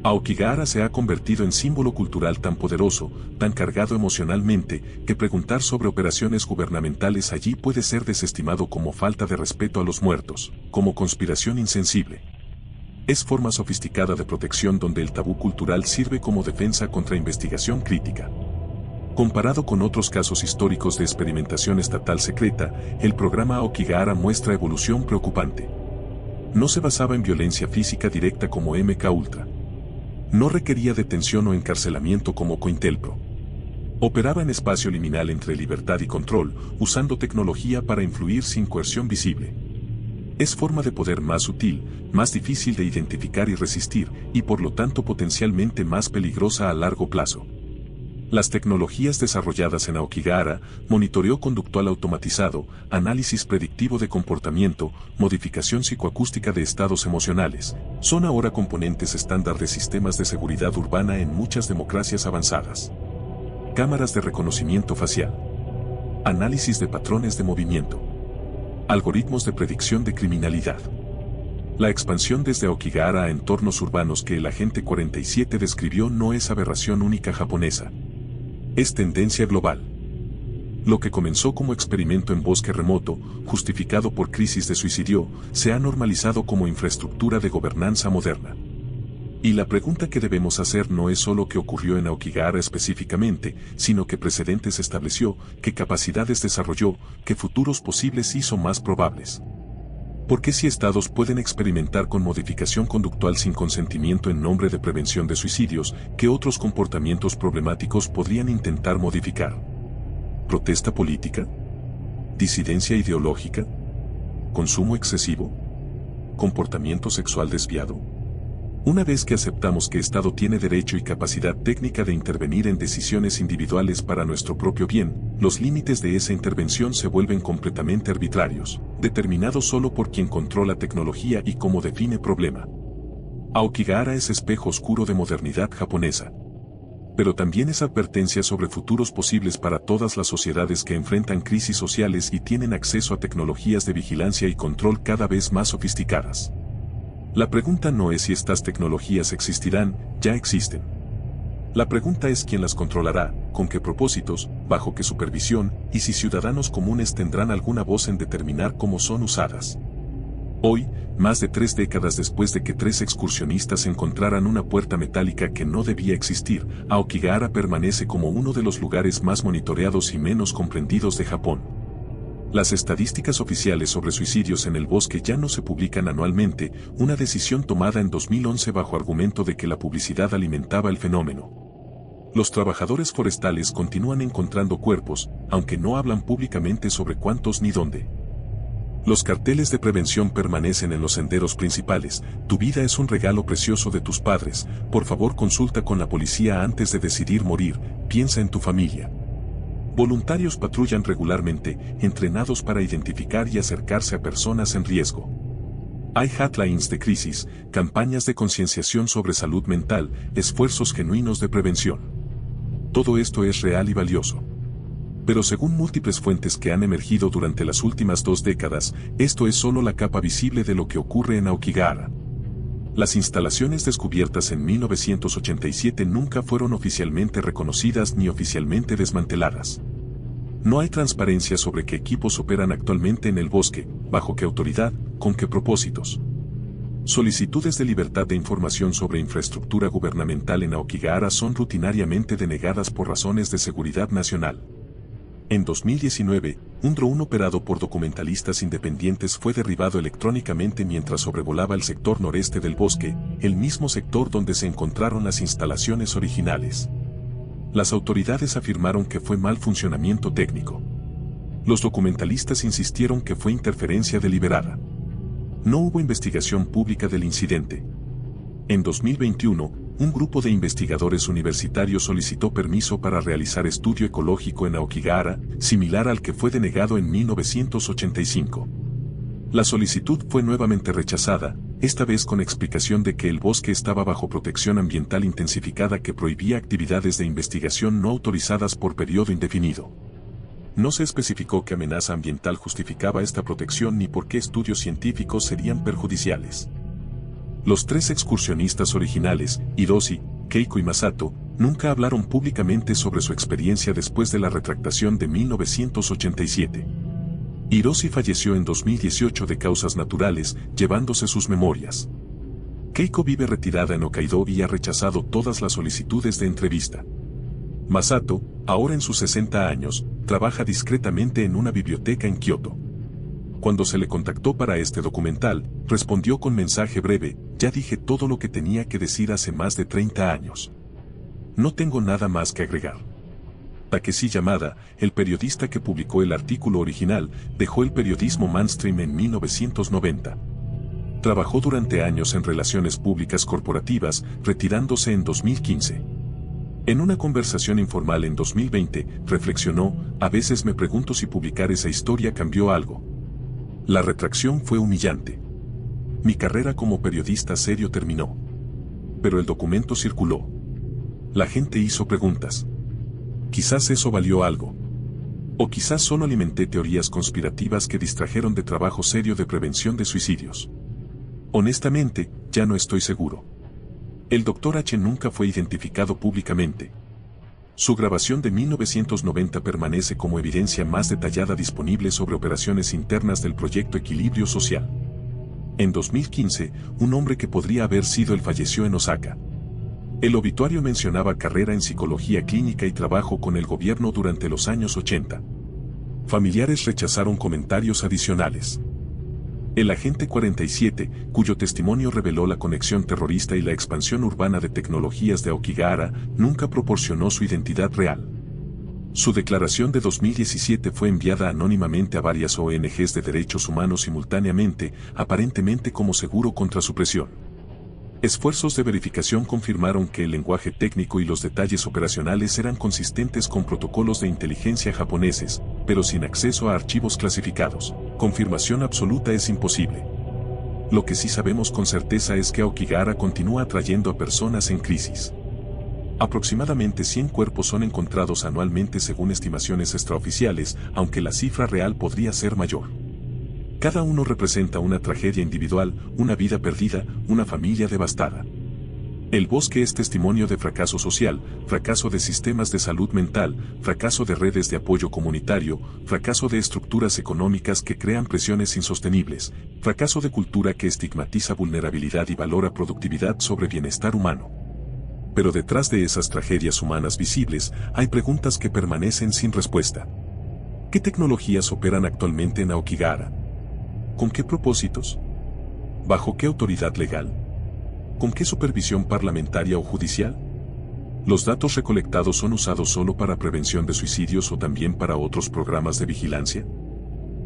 Aokigahara se ha convertido en símbolo cultural tan poderoso, tan cargado emocionalmente, que preguntar sobre operaciones gubernamentales allí puede ser desestimado como falta de respeto a los muertos, como conspiración insensible. Es forma sofisticada de protección donde el tabú cultural sirve como defensa contra investigación crítica. Comparado con otros casos históricos de experimentación estatal secreta, el programa Aokigahara muestra evolución preocupante. No se basaba en violencia física directa como MKUltra. No requería detención o encarcelamiento como Cointelpro. Operaba en espacio liminal entre libertad y control, usando tecnología para influir sin coerción visible. Es forma de poder más sutil, más difícil de identificar y resistir, y por lo tanto potencialmente más peligrosa a largo plazo. Las tecnologías desarrolladas en Aokigahara, monitoreo conductual automatizado, análisis predictivo de comportamiento, modificación psicoacústica de estados emocionales, son ahora componentes estándar de sistemas de seguridad urbana en muchas democracias avanzadas. Cámaras de reconocimiento facial. Análisis de patrones de movimiento. Algoritmos de predicción de criminalidad. La expansión desde Aokigahara a entornos urbanos que el Agente 47 describió no es aberración única japonesa. Es tendencia global. Lo que comenzó como experimento en bosque remoto, justificado por crisis de suicidio, se ha normalizado como infraestructura de gobernanza moderna. Y la pregunta que debemos hacer no es solo qué ocurrió en Aokigahara específicamente, sino qué precedentes estableció, qué capacidades desarrolló, qué futuros posibles hizo más probables. ¿Por qué si estados pueden experimentar con modificación conductual sin consentimiento en nombre de prevención de suicidios, qué otros comportamientos problemáticos podrían intentar modificar? ¿Protesta política? ¿Disidencia ideológica? ¿Consumo excesivo? ¿Comportamiento sexual desviado? Una vez que aceptamos que Estado tiene derecho y capacidad técnica de intervenir en decisiones individuales para nuestro propio bien, los límites de esa intervención se vuelven completamente arbitrarios, determinados solo por quien controla tecnología y cómo define problema. Aokigahara es espejo oscuro de modernidad japonesa. Pero también es advertencia sobre futuros posibles para todas las sociedades que enfrentan crisis sociales y tienen acceso a tecnologías de vigilancia y control cada vez más sofisticadas. La pregunta no es si estas tecnologías existirán, ya existen. La pregunta es quién las controlará, con qué propósitos, bajo qué supervisión, y si ciudadanos comunes tendrán alguna voz en determinar cómo son usadas. Hoy, más de 3 décadas después de que 3 excursionistas encontraran una puerta metálica que no debía existir, Aokigahara permanece como uno de los lugares más monitoreados y menos comprendidos de Japón. Las estadísticas oficiales sobre suicidios en el bosque ya no se publican anualmente, una decisión tomada en 2011 bajo argumento de que la publicidad alimentaba el fenómeno. Los trabajadores forestales continúan encontrando cuerpos, aunque no hablan públicamente sobre cuántos ni dónde. Los carteles de prevención permanecen en los senderos principales. Tu vida es un regalo precioso de tus padres, por favor consulta con la policía antes de decidir morir, piensa en tu familia. Voluntarios patrullan regularmente, entrenados para identificar y acercarse a personas en riesgo. Hay hotlines de crisis, campañas de concienciación sobre salud mental, esfuerzos genuinos de prevención. Todo esto es real y valioso. Pero según múltiples fuentes que han emergido durante las últimas 2 décadas, esto es solo la capa visible de lo que ocurre en Aokigahara. Las instalaciones descubiertas en 1987 nunca fueron oficialmente reconocidas ni oficialmente desmanteladas. No hay transparencia sobre qué equipos operan actualmente en el bosque, bajo qué autoridad, con qué propósitos. Solicitudes de libertad de información sobre infraestructura gubernamental en Aokigahara son rutinariamente denegadas por razones de seguridad nacional. En 2019, un dron operado por documentalistas independientes fue derribado electrónicamente mientras sobrevolaba el sector noreste del bosque, el mismo sector donde se encontraron las instalaciones originales. Las autoridades afirmaron que fue mal funcionamiento técnico. Los documentalistas insistieron que fue interferencia deliberada. No hubo investigación pública del incidente. En 2021, un grupo de investigadores universitarios solicitó permiso para realizar estudio ecológico en Aokigahara, similar al que fue denegado en 1985. La solicitud fue nuevamente rechazada, esta vez con explicación de que el bosque estaba bajo protección ambiental intensificada que prohibía actividades de investigación no autorizadas por periodo indefinido. No se especificó qué amenaza ambiental justificaba esta protección ni por qué estudios científicos serían perjudiciales. Los 3 excursionistas originales, Hiroshi, Keiko y Masato, nunca hablaron públicamente sobre su experiencia después de la retractación de 1987. Hiroshi falleció en 2018 de causas naturales, llevándose sus memorias. Keiko vive retirada en Hokkaido y ha rechazado todas las solicitudes de entrevista. Masato, ahora en sus 60 años, trabaja discretamente en una biblioteca en Kioto. Cuando se le contactó para este documental, respondió con mensaje breve, Ya dije todo lo que tenía que decir hace más de 30 años. No tengo nada más que agregar. Takeshi Yamada, el periodista que publicó el artículo original, dejó el periodismo mainstream en 1990. Trabajó durante años en relaciones públicas corporativas, retirándose en 2015. En una conversación informal en 2020, reflexionó: a veces me pregunto si publicar esa historia cambió algo. La retracción fue humillante. Mi carrera como periodista serio terminó. Pero el documento circuló. La gente hizo preguntas. Quizás eso valió algo. O quizás solo alimenté teorías conspirativas que distrajeron de trabajo serio de prevención de suicidios. Honestamente, ya no estoy seguro. El Dr. H nunca fue identificado públicamente. Su grabación de 1990 permanece como evidencia más detallada disponible sobre operaciones internas del proyecto Equilibrio Social. En 2015, un hombre que podría haber sido él falleció en Osaka. El obituario mencionaba carrera en psicología clínica y trabajo con el gobierno durante los años 80. Familiares rechazaron comentarios adicionales. El agente 47, cuyo testimonio reveló la conexión terrorista y la expansión urbana de tecnologías de Aokigahara, nunca proporcionó su identidad real. Su declaración de 2017 fue enviada anónimamente a varias ONGs de derechos humanos simultáneamente, aparentemente como seguro contra su presión. Esfuerzos de verificación confirmaron que el lenguaje técnico y los detalles operacionales eran consistentes con protocolos de inteligencia japoneses, pero sin acceso a archivos clasificados. Confirmación absoluta es imposible. Lo que sí sabemos con certeza es que Aokigahara continúa atrayendo a personas en crisis. Aproximadamente 100 cuerpos son encontrados anualmente según estimaciones extraoficiales, aunque la cifra real podría ser mayor. Cada uno representa una tragedia individual, una vida perdida, una familia devastada. El bosque es testimonio de fracaso social, fracaso de sistemas de salud mental, fracaso de redes de apoyo comunitario, fracaso de estructuras económicas que crean presiones insostenibles, fracaso de cultura que estigmatiza vulnerabilidad y valora productividad sobre bienestar humano. Pero detrás de esas tragedias humanas visibles, hay preguntas que permanecen sin respuesta. ¿Qué tecnologías operan actualmente en Aokigahara? ¿Con qué propósitos? ¿Bajo qué autoridad legal? ¿Con qué supervisión parlamentaria o judicial? ¿Los datos recolectados son usados solo para prevención de suicidios o también para otros programas de vigilancia?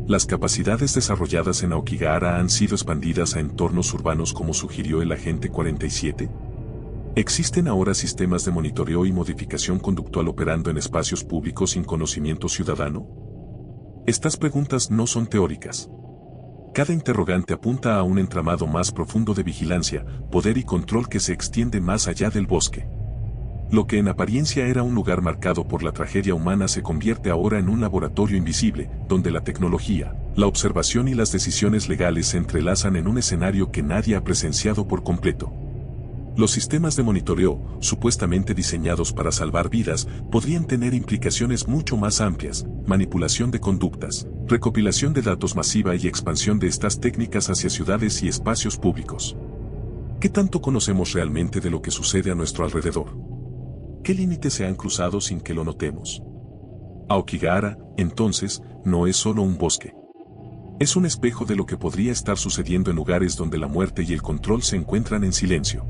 ¿Las capacidades desarrolladas en Aokigahara han sido expandidas a entornos urbanos como sugirió el agente 47? ¿Existen ahora sistemas de monitoreo y modificación conductual operando en espacios públicos sin conocimiento ciudadano? Estas preguntas no son teóricas. Cada interrogante apunta a un entramado más profundo de vigilancia, poder y control que se extiende más allá del bosque. Lo que en apariencia era un lugar marcado por la tragedia humana se convierte ahora en un laboratorio invisible, donde la tecnología, la observación y las decisiones legales se entrelazan en un escenario que nadie ha presenciado por completo. Los sistemas de monitoreo, supuestamente diseñados para salvar vidas, podrían tener implicaciones mucho más amplias: manipulación de conductas, recopilación de datos masiva y expansión de estas técnicas hacia ciudades y espacios públicos. ¿Qué tanto conocemos realmente de lo que sucede a nuestro alrededor? ¿Qué límites se han cruzado sin que lo notemos? Aokigahara, entonces, no es solo un bosque. Es un espejo de lo que podría estar sucediendo en lugares donde la muerte y el control se encuentran en silencio.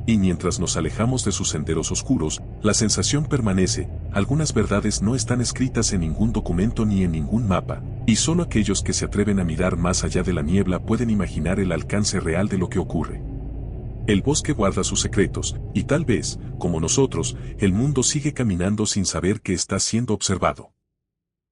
Y mientras nos alejamos de sus senderos oscuros, la sensación permanece: algunas verdades no están escritas en ningún documento ni en ningún mapa, y solo aquellos que se atreven a mirar más allá de la niebla pueden imaginar el alcance real de lo que ocurre. El bosque guarda sus secretos, y tal vez, como nosotros, el mundo sigue caminando sin saber que está siendo observado.